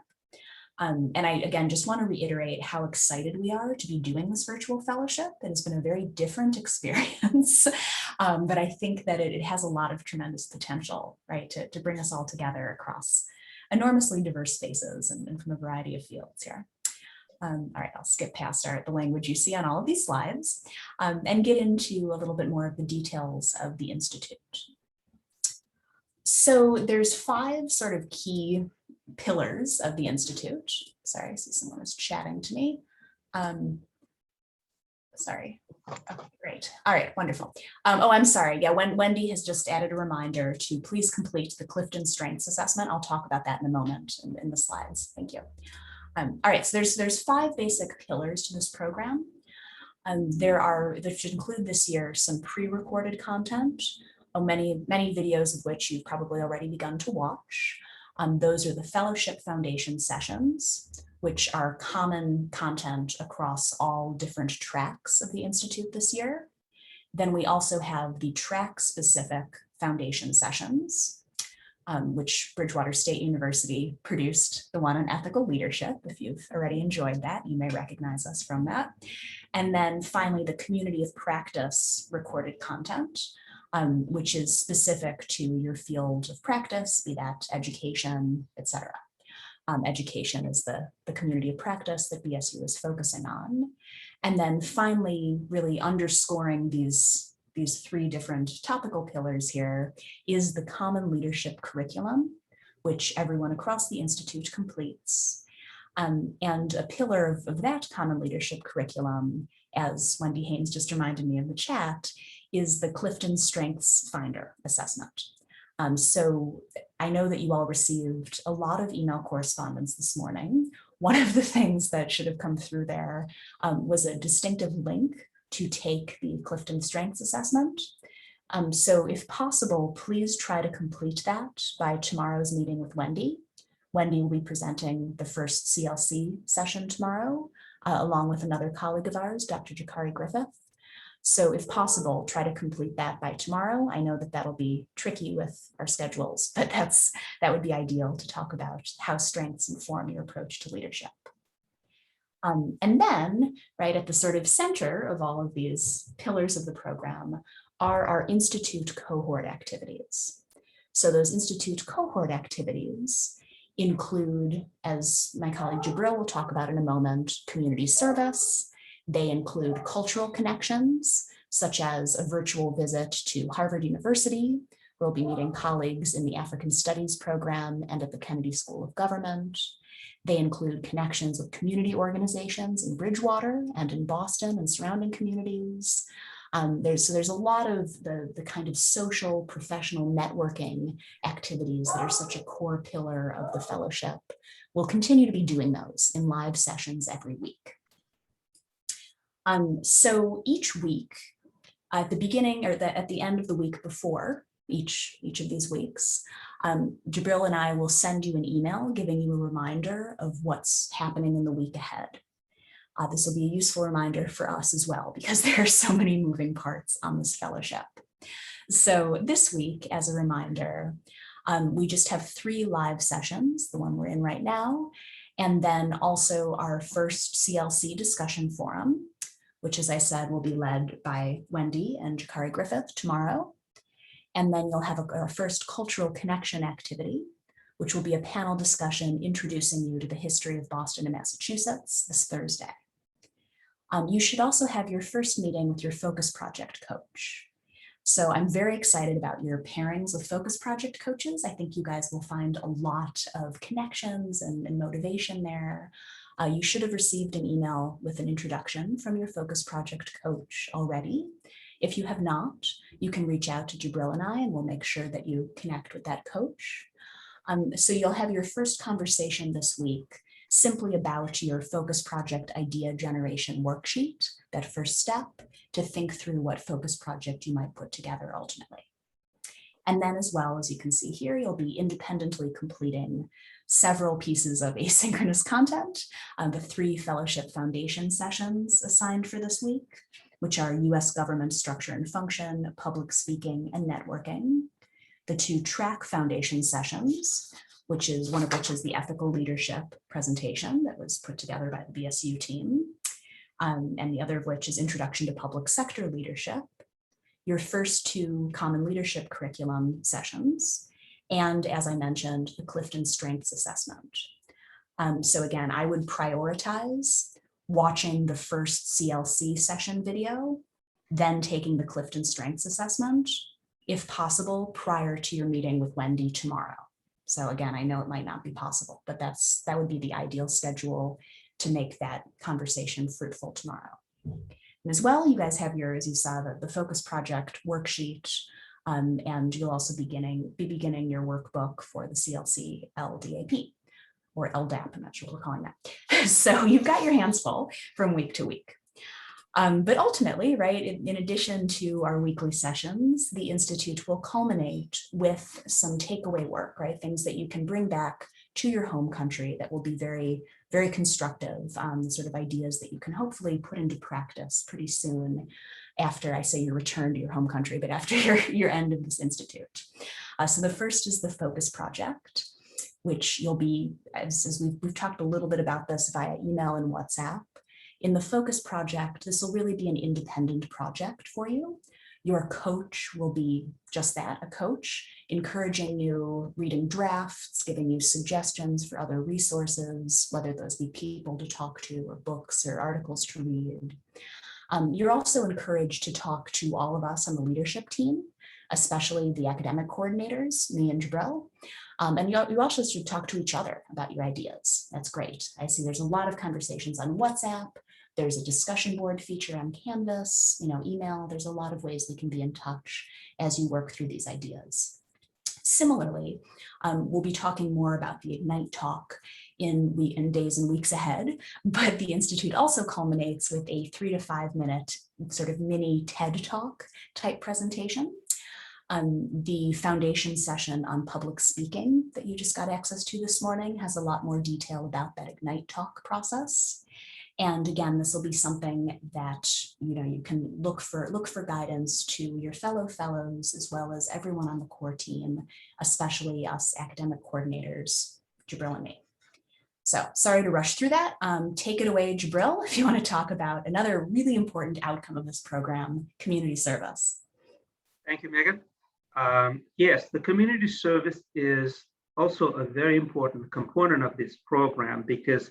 And I, again, just want to reiterate how excited we are to be doing this virtual fellowship. It has been a very different experience, but I think that it has a lot of tremendous potential, right, to bring us all together across enormously diverse spaces and from a variety of fields here. All right, I'll skip past the language you see on all of these slides and get into a little bit more of the details of the Institute. So there's 5 sort of key pillars of the Institute. Sorry, I see someone was chatting to me. Sorry. Okay, great. All right, wonderful. Oh, I'm sorry. Yeah, Wendy has just added a reminder to please complete the Clifton Strengths Assessment. I'll talk about that in a moment in the slides. Thank you. All right, so there's 5 basic pillars to this program. There should include this year some pre-recorded content, many videos of which you've probably already begun to watch. Those are the Fellowship Foundation sessions, which are common content across all different tracks of the Institute this year. Then we also have the track-specific foundation sessions, which Bridgewater State University produced, the one on ethical leadership. If you've already enjoyed that, you may recognize us from that. And then finally, the community of practice recorded content, which is specific to your field of practice, be that education, etc. Education is the community of practice that BSU is focusing on. And then finally, really underscoring these 3 different topical pillars here is the common leadership curriculum, which everyone across the Institute completes. And a pillar of that common leadership curriculum, as Wendy Haynes just reminded me in the chat, is the Clifton Strengths Finder assessment. So I know that you all received a lot of email correspondence this morning. One of the things that should have come through there was a distinctive link to take the Clifton Strengths Assessment. So if possible, please try to complete that by tomorrow's meeting with Wendy. Wendy will be presenting the first CLC session tomorrow, along with another colleague of ours, Dr. Jakari Griffith. So if possible, try to complete that by tomorrow. I know that that'll be tricky with our schedules, but that would be ideal to talk about how strengths inform your approach to leadership. And then, right at the sort of center of all of these pillars of the program are our Institute cohort activities. So those Institute cohort activities include, as my colleague Jibril will talk about in a moment, community service. They include cultural connections, such as a virtual visit to Harvard University. We'll be meeting colleagues in the African Studies program and at the Kennedy School of Government. They include connections with community organizations in Bridgewater and in Boston and surrounding communities. There's a lot of the kind of social, professional networking activities that are such a core pillar of the fellowship. We'll continue to be doing those in live sessions every week. So each week, at the beginning or at the end of the week before each of these weeks, Jibril and I will send you an email giving you a reminder of what's happening in the week ahead. This will be a useful reminder for us as well, because there are so many moving parts on this fellowship. So this week, as a reminder, we just have 3 live sessions, the one we're in right now, and then also our first CLC discussion forum, which, as I said, will be led by Wendy and Jakari Griffith tomorrow. And then you'll have our first cultural connection activity, which will be a panel discussion introducing you to the history of Boston and Massachusetts this Thursday. You should also have your first meeting with your Focus Project coach. So I'm very excited about your pairings with Focus Project coaches. I think you guys will find a lot of connections and motivation there. You should have received an email with an introduction from your Focus Project coach already. If you have not, you can reach out to Jibril and I, and we'll make sure that you connect with that coach. So you'll have your first conversation this week simply about your Focus Project idea generation worksheet, that first step to think through what Focus Project you might put together ultimately. And then, as well, as you can see here, you'll be independently completing several pieces of asynchronous content, the 3 fellowship foundation sessions assigned for this week, which are US government structure and function, public speaking, and networking. The 2 track foundation sessions, one of which is the ethical leadership presentation that was put together by the BSU team, and the other of which is introduction to public sector leadership, your first 2 common leadership curriculum sessions, and, as I mentioned, the Clifton Strengths Assessment. So again, I would prioritize watching the first CLC session video, then taking the Clifton Strengths Assessment, if possible, prior to your meeting with Wendy tomorrow. So again, I know it might not be possible, but that would be the ideal schedule to make that conversation fruitful tomorrow. And as well, you guys have as you saw, the Focus Project worksheet, and you'll also be beginning your workbook for the CLC LDAP, or LDAP, I'm not sure what we're calling that. So you've got your hands full from week to week. But ultimately, right, in addition to our weekly sessions, the Institute will culminate with some takeaway work, right? Things that you can bring back to your home country that will be very, very constructive, sort of ideas that you can hopefully put into practice pretty soon after, I say, your return to your home country, but after your end of this Institute. So the first is the Focus Project, which you'll be, as we've talked a little bit about this via email and WhatsApp. In the Focus Project, this will really be an independent project for you. Your coach will be just that, a coach, encouraging you, reading drafts, giving you suggestions for other resources, whether those be people to talk to or books or articles to read. You're also encouraged to talk to all of us on the leadership team, especially the academic coordinators, me and Jibril. And you also should talk to each other about your ideas. That's great. I see there's a lot of conversations on WhatsApp. There's a discussion board feature on Canvas, email. There's a lot of ways we can be in touch as you work through these ideas. Similarly, we'll be talking more about the Ignite talk in days and weeks ahead, but the Institute also culminates with a 3 to 5 minute sort of mini TED Talk type presentation. The foundation session on public speaking that you just got access to this morning has a lot more detail about that Ignite talk process. And again, this will be something that you can look for guidance to your fellow fellows, as well as everyone on the core team, especially us academic coordinators, Jabril and me. So sorry to rush through that. Take it away, Jabril, if you want to talk about another really important outcome of this program, community service. Thank you, Megan. Yes, the community service is also a very important component of this program because,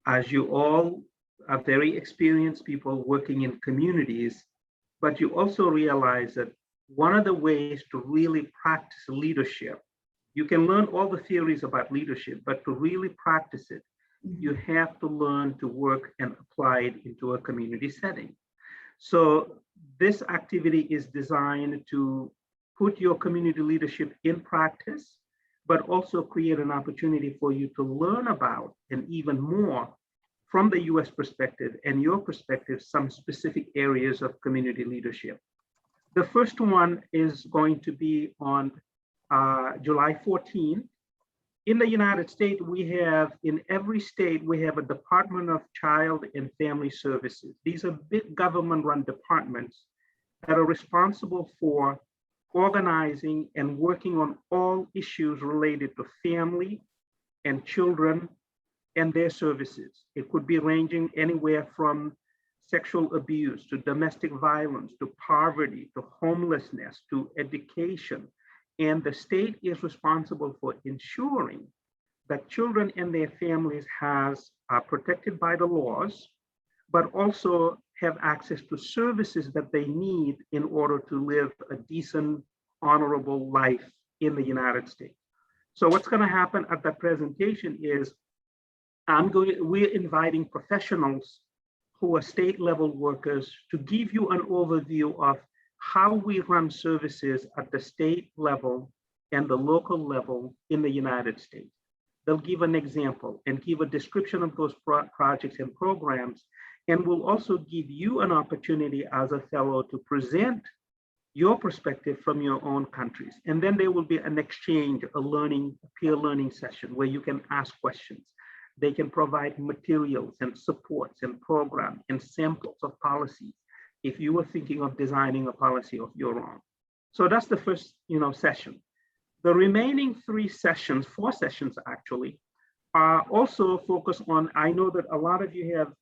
as you all are very experienced people working in communities, but you also realize that one of the ways to really practice leadership, you can learn all the theories about leadership, but to really practice it, you have to learn to work and apply it into a community setting. So this activity is designed to put your community leadership in practice, but also create an opportunity for you to learn about, and even more from the US perspective and your perspective, some specific areas of community leadership. The first one is going to be on July 14th. In the United States, in every state, we have a Department of Child and Family Services. These are big government-run departments that are responsible for organizing and working on all issues related to family and children and their services. It could be ranging anywhere from sexual abuse to domestic violence, to poverty, to homelessness, to education. And the state is responsible for ensuring that children and their families are protected by the laws, but also have access to services that they need in order to live a decent, honorable life in the United States. So what's going to happen at that presentation is we're inviting professionals who are state level workers to give you an overview of how we run services at the state level and the local level in the United States. They'll give an example and give a description of those projects and programs, and will also give you an opportunity as a fellow to present your perspective from your own countries. And then there will be an exchange, a peer learning session where you can ask questions. They can provide materials and supports and programs and samples of policies if you were thinking of designing a policy of your own. So that's the first session. The remaining 4 sessions actually, are also focused on, I know that a lot of you have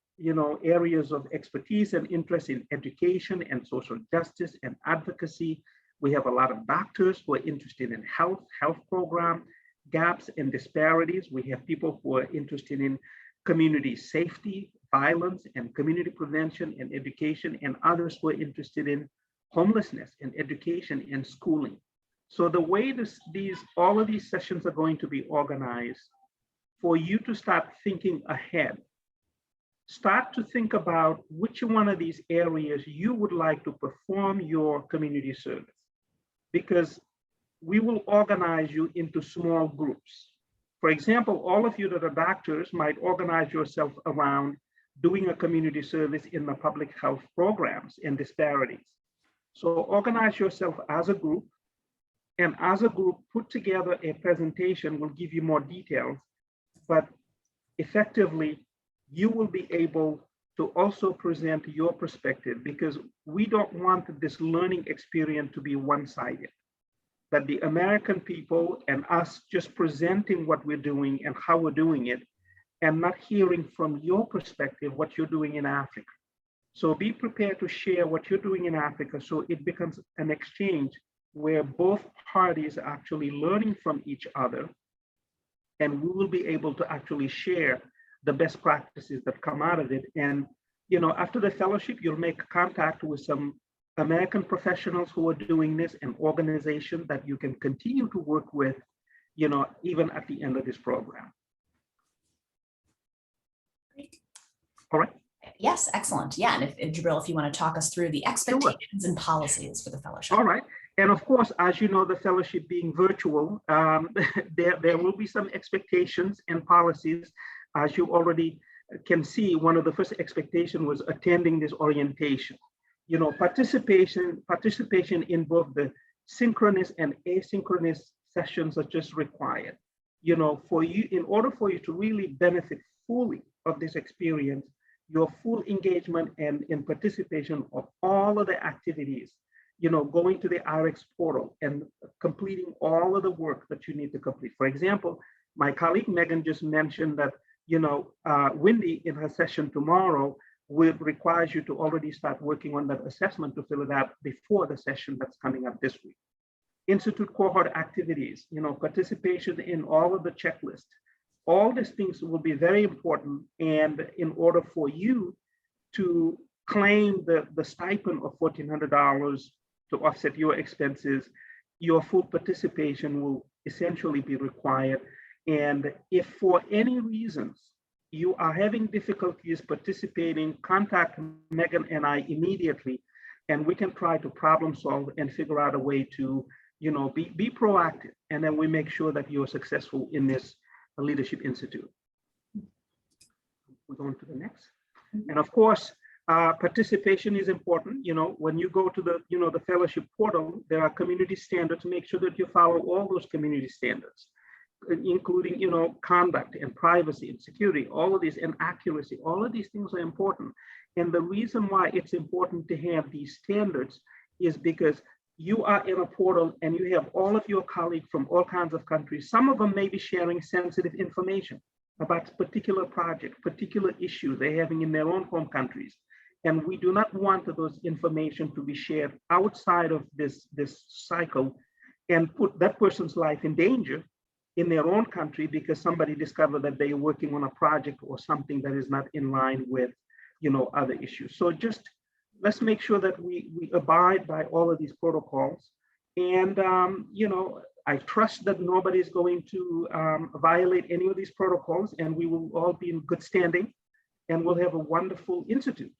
areas of expertise and interest in education and social justice and advocacy. We have a lot of doctors who are interested in health program, gaps and disparities. We have people who are interested in community safety, violence, and community prevention and education, and others who are interested in homelessness and education and schooling. So the way all of these sessions are going to be organized, for you to start thinking ahead, start to think about which one of these areas you would like to perform your community service, because we will organize you into small groups. For example, all of you that are doctors might organize yourself around doing a community service in the public health programs and disparities. So organize yourself as a group, and as a group, put together a presentation. We'll give you more details, but effectively, you will be able to also present your perspective, because we don't want this learning experience to be one-sided, that the American people and us just presenting what we're doing and how we're doing it, and not hearing from your perspective what you're doing in Africa. So be prepared to share what you're doing in Africa, so it becomes an exchange where both parties are actually learning from each other, and we will be able to actually share the best practices that come out of it. And after the fellowship, you'll make contact with some American professionals who are doing this, and organizations that you can continue to work with, even at the end of this program. Great. All right. Yes, excellent. Yeah, and if Jabril, if you want to talk us through the expectations and policies for the fellowship. All right. And of course, as you know, the fellowship being virtual, there will be some expectations and policies. As you already can see, one of the first expectation was attending this orientation. You know, participation in both the synchronous and asynchronous sessions are just required. You know, for you, in order for you to really benefit fully of this experience, your full engagement and in participation of all of the activities, you know, going to the IREX portal and completing all of the work that you need to complete. For example, my colleague Megan just mentioned that, you know, Wendy in her session tomorrow will requires you to already start working on that assessment to fill it out before the session that's coming up this week. Institute cohort activities, you know, participation in all of the checklists. All these things will be very important. And in order for you to claim the stipend of $1,400 to offset your expenses, your full participation will essentially be required. And if for any reasons you are having difficulties participating, contact Megan and I immediately, and we can try to problem solve and figure out a way to, you know, be proactive. And then we make sure that you're successful in this Leadership Institute. We're going to the next. And of course, participation is important. You know, when you go to the, you know, the fellowship portal, there are community standards. Make sure that you follow all those community standards, including, you know, conduct and privacy and security, all of these, and accuracy. All of these things are important. And the reason why it's important to have these standards is because you are in a portal and you have all of your colleagues from all kinds of countries. Some of them may be sharing sensitive information about particular project, particular issue they're having in their own home countries. And we do not want those information to be shared outside of this cycle and put that person's life in danger in their own country because somebody discovered that they're working on a project or something that is not in line with, you know, other issues. So just let's make sure that we abide by all of these protocols. And, you know, I trust that nobody's going to violate any of these protocols, and we will all be in good standing, and we'll have a wonderful institute.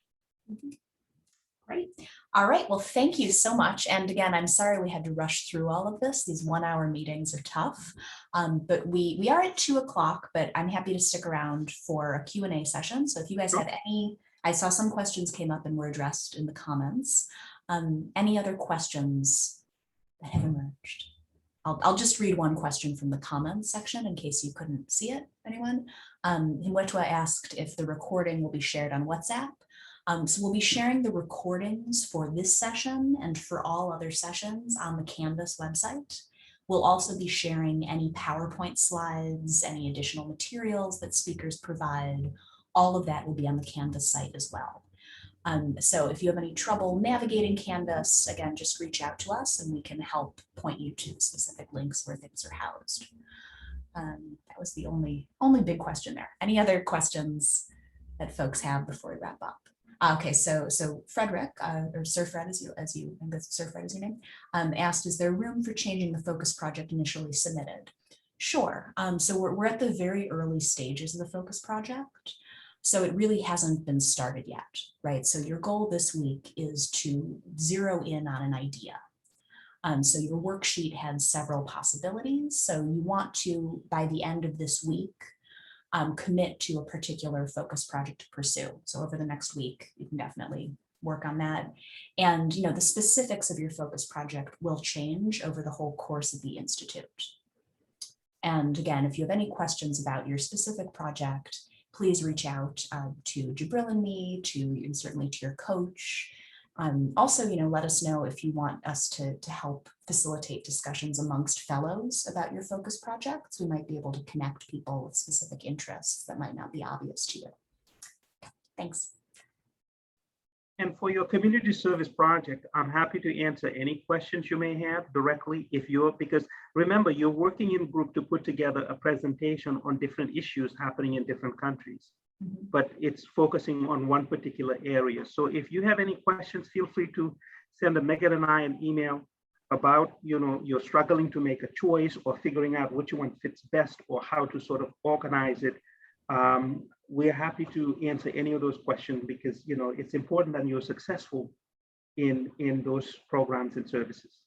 Great. All right. Well, thank you so much. And again, I'm sorry we had to rush through all of this. These 1-hour meetings are tough, but we are at 2 o'clock, but I'm happy to stick around for a Q&A session. So if you guys have any, I saw some questions came up and were addressed in the comments. Any other questions that have emerged? I'll just read one question from the comments section in case you couldn't see it, anyone. Himwetwa asked if the recording will be shared on WhatsApp. So we'll be sharing the recordings for this session and for all other sessions on the Canvas website. We'll also be sharing any PowerPoint slides, any additional materials that speakers provide. All of that will be on the Canvas site as well. So if you have any trouble navigating Canvas, again, just reach out to us and we can help point you to specific links where things are housed. That was the only big question there. Any other questions that folks have before we wrap up? Okay, so Frederick, or Sir Fred, as you, I guess Sir Fred is your name, asked, is there room for changing the focus project initially submitted? Sure. So we're at the very early stages of the focus project. So it really hasn't been started yet, right? So your goal this week is to zero in on an idea. So your worksheet has several possibilities. So you want to, by the end of this week, commit to a particular focus project to pursue. So over the next week, you can definitely work on that. And you know, the specifics of your focus project will change over the whole course of the Institute. And again, if you have any questions about your specific project, please reach out to Jabril and me, and certainly to your coach. Also, you know, let us know if you want us to help facilitate discussions amongst fellows about your focus projects. We might be able to connect people with specific interests that might not be obvious to you. Thanks. And for your community service project, I'm happy to answer any questions you may have directly because remember, you're working in group to put together a presentation on different issues happening in different countries. But it's focusing on one particular area. So if you have any questions, feel free to send Megan and I an email about, you know, you're struggling to make a choice or figuring out which one fits best or how to sort of organize it. We're happy to answer any of those questions because, you know, it's important that you're successful in those programs and services.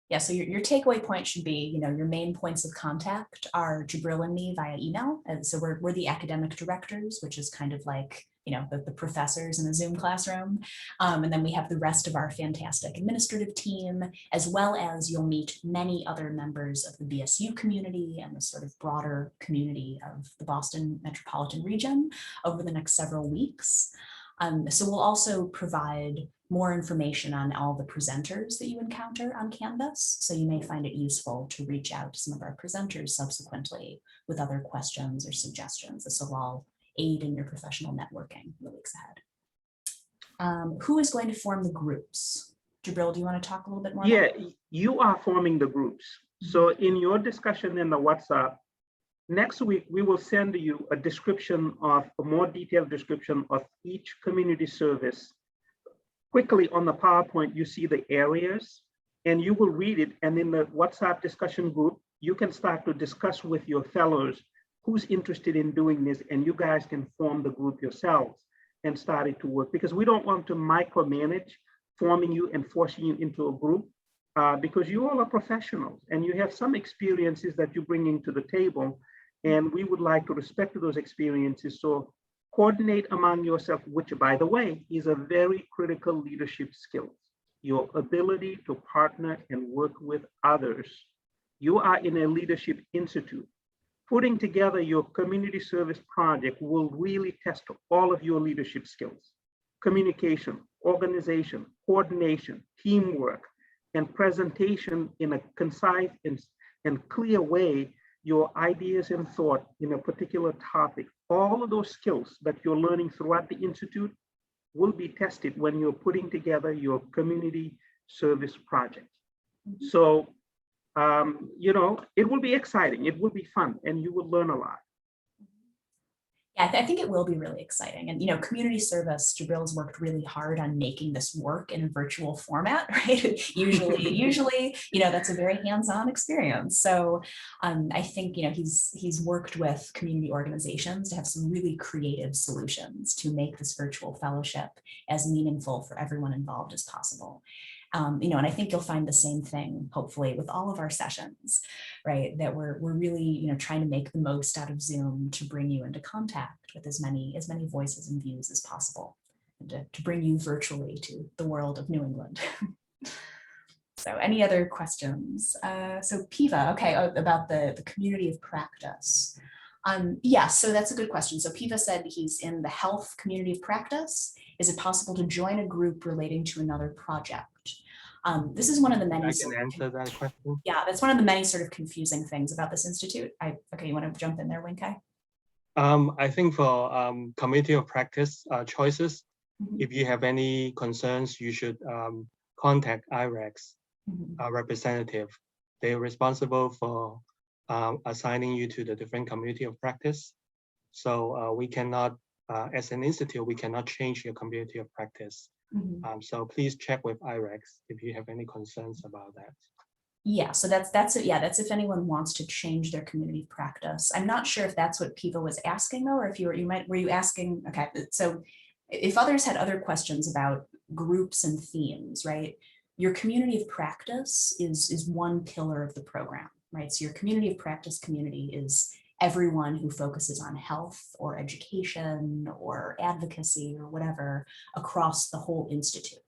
Yeah, so your takeaway point should be, your main points of contact are Jabril and me via email. And so we're the academic directors, which is kind of like, the professors in a Zoom classroom. And then we have the rest of our fantastic administrative team, as well as you'll meet many other members of the BSU community and the sort of broader community of the Boston metropolitan region over the next several weeks. So we'll also provide more information on all the presenters that you encounter on Canvas. So you may find it useful to reach out to some of our presenters subsequently with other questions or suggestions. This will all aid in your professional networking in the weeks ahead. Who is going to form the groups? Jabril, do you want to talk a little bit more? Yeah, you are forming the groups. So in your discussion in the WhatsApp, next week, we will send you a more detailed description of each community service. Quickly on the PowerPoint, you see the areas and you will read it. And in the WhatsApp discussion group, you can start to discuss with your fellows who's interested in doing this, and you guys can form the group yourselves and start it to work, because we don't want to micromanage forming you and forcing you into a group, because you all are professionals and you have some experiences that you're bringing to the table, and we would like to respect those experiences. So coordinate among yourself, which, by the way, is a very critical leadership skill. Your ability to partner and work with others. You are in a leadership institute. Putting together your community service project will really test all of your leadership skills: communication, organization, coordination, teamwork, and presentation in a concise and clear way, your ideas and thought in a particular topic. All of those skills that you're learning throughout the Institute will be tested when you're putting together your community service project. So, it will be exciting, it will be fun, and you will learn a lot. Yeah, I think it will be really exciting. And, community service, Jabril's worked really hard on making this work in a virtual format, right? usually, that's a very hands-on experience. So I think, he's worked with community organizations to have some really creative solutions to make this virtual fellowship as meaningful for everyone involved as possible. And I think you'll find the same thing, hopefully, with all of our sessions, right? That we're really, trying to make the most out of Zoom to bring you into contact with as many voices and views as possible, and to bring you virtually to the world of New England. So any other questions? So Piva, okay, about the community of practice. Yeah, so that's a good question. So Piva said he's in the health community of practice. Is it possible to join a group relating to another project? This is one of the many. I can answer that question. Yeah, that's one of the many sort of confusing things about this institute. Okay, you want to jump in there, Winkai? I think for community of practice choices, if you have any concerns, you should contact IREX representative. They're responsible for assigning you to the different community of practice. So we cannot, as an institute, we cannot change your community of practice. So please check with IREX if you have any concerns about that. Yeah, so that's it. Yeah, that's if anyone wants to change their community practice. I'm not sure if that's what Piva was asking though, or if were you asking? Okay, so if others had other questions about groups and themes, right? Your community of practice is one pillar of the program, right? So your community of practice community is everyone who focuses on health or education or advocacy or whatever across the whole institute.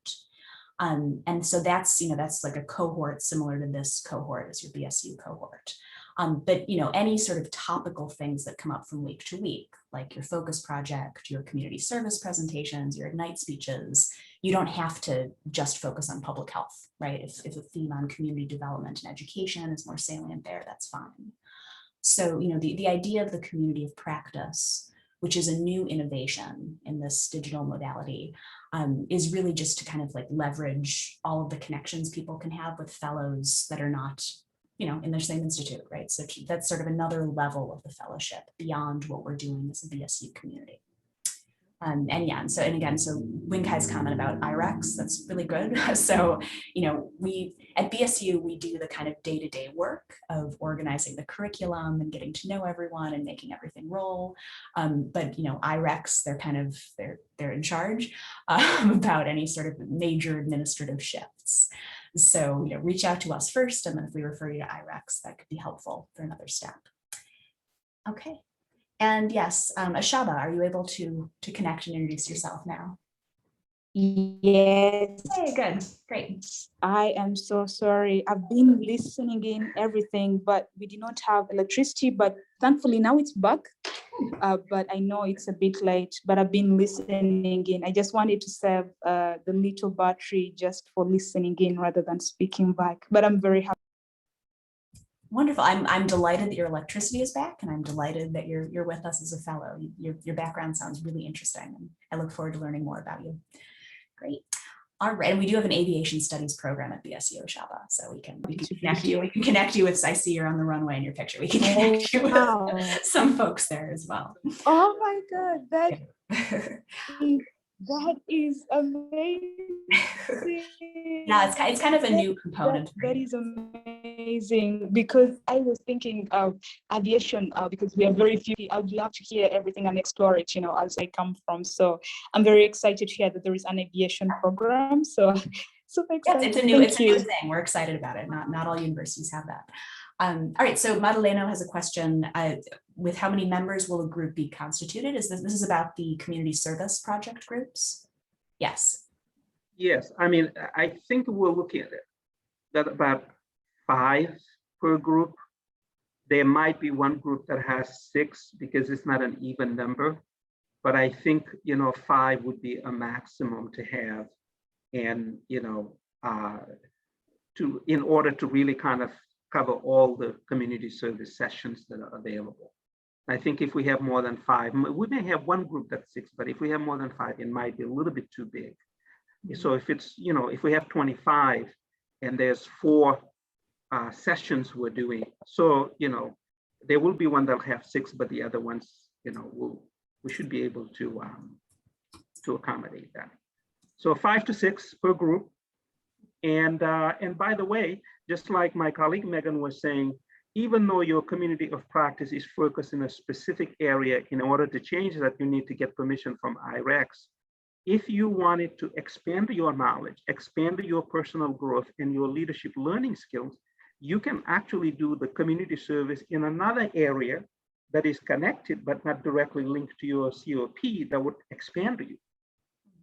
And so that's like a cohort similar to this cohort as your BSU cohort. But any sort of topical things that come up from week to week, like your focus project, your community service presentations, your Ignite speeches, you don't have to just focus on public health, right? If a theme on community development and education is more salient there, that's fine. So, the idea of the community of practice, which is a new innovation in this digital modality, is really just to kind of like leverage all of the connections people can have with fellows that are not, in their same institute, right? So that's sort of another level of the fellowship beyond what we're doing as a BSU community. And so Winkai's comment about IREX, that's really good. So, we at BSU, we do the kind of day-to-day work of organizing the curriculum and getting to know everyone and making everything roll. But, IREX, they're in charge about any sort of major administrative shifts. So, reach out to us first, and then if we refer you to IREX, that could be helpful for another step. Okay. And yes, Ashaba, are you able to connect and introduce yourself now? Yes. Hey, good, great. I am so sorry. I've been listening in everything, but we did not have electricity, but thankfully now it's back. But I know it's a bit late, but I've been listening in. I just wanted to save the little battery just for listening in rather than speaking back, but I'm very happy. Wonderful. I'm delighted that your electricity is back, and I'm delighted that you're with us as a fellow. Your background sounds really interesting, and I look forward to learning more about you. Great. All right, and we do have an aviation studies program at BSU Ashaba, so we can connect you. We can connect you with. I see you're on the runway in your picture. We can connect you with some folks there as well. Oh my God, that is amazing. Yeah, it's kind of a new component. That is amazing, because I was thinking of aviation because we are very few. I would love to hear everything and explore it, as I come from. So I'm very excited to hear that there is an aviation program. So excited. Yes, it's a new thing. We're excited about it. Not all universities have that. All right, so Madaleno has a question. With how many members will a group be constituted? This is about the community service project groups? Yes. Yes, I mean, I think we're looking at it, that about 5 per group. There might be one group that has 6 because it's not an even number, but I think, 5 would be a maximum to have, and, in order to really kind of cover all the community service sessions that are available. I think if we have more than 5, we may have one group that's 6, but if we have more than 5, it might be a little bit too big. So if it's, if we have 25 and there's 4 sessions we're doing, so, there will be one that'll have 6, but the other ones, we should be able to accommodate that. So 5 to 6 per group. And by the way, just like my colleague Megan was saying, even though your community of practice is focused in a specific area, in order to change that, you need to get permission from IREX. If you wanted to expand your knowledge, expand your personal growth and your leadership learning skills, you can actually do the community service in another area that is connected but not directly linked to your COP, that would expand you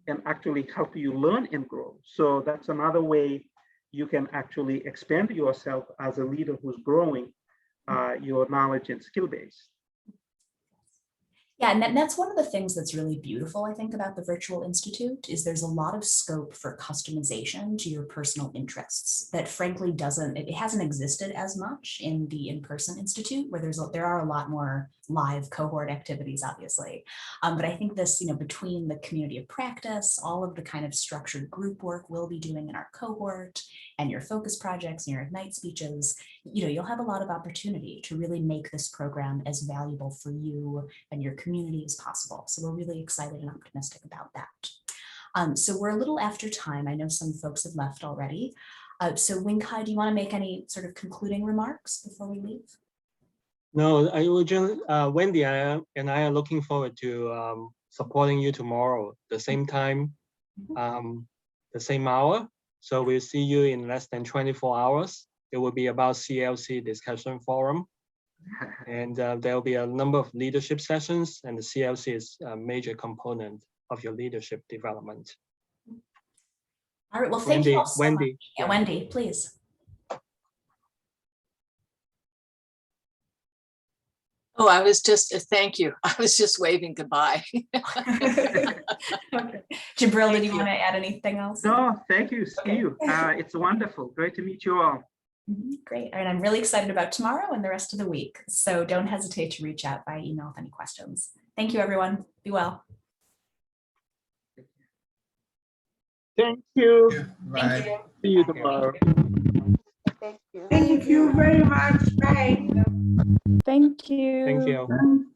and actually help you learn and grow. So that's another way you can actually expand yourself as a leader who's growing your knowledge and skill base. Yeah, and that's one of the things that's really beautiful, I think, about the Virtual Institute is there's a lot of scope for customization to your personal interests that frankly it hasn't existed as much in the in-person institute, where there are a lot more live cohort activities, obviously. But I think this, between the community of practice, all of the kind of structured group work we'll be doing in our cohort and your focus projects and your Ignite speeches, you'll have a lot of opportunity to really make this program as valuable for you and your community as possible. So we're really excited and optimistic about that. So we're a little after time. I know some folks have left already. So Wing-Kai, do you want to make any sort of concluding remarks before we leave? No, I would just, Wendy and I are looking forward to supporting you tomorrow, the same time, the same hour. So we'll see you in less than 24 hours. It will be about CLC discussion forum. And there will be a number of leadership sessions, and the CLC is a major component of your leadership development. All right, well, thank you all so much. Wendy. Yeah, Wendy, please. Oh, I was just, thank you. I was just waving goodbye. Okay. Jabril, did you want to add anything else? No, thank you. See you. It's wonderful. Great to meet you all. Great. And I'm really excited about tomorrow and the rest of the week. So don't hesitate to reach out by email with any questions. Thank you, everyone. Be well. Thank you. Thank you. See you tomorrow. Thank you. Thank you very much. Bye. Thank you. Thank you.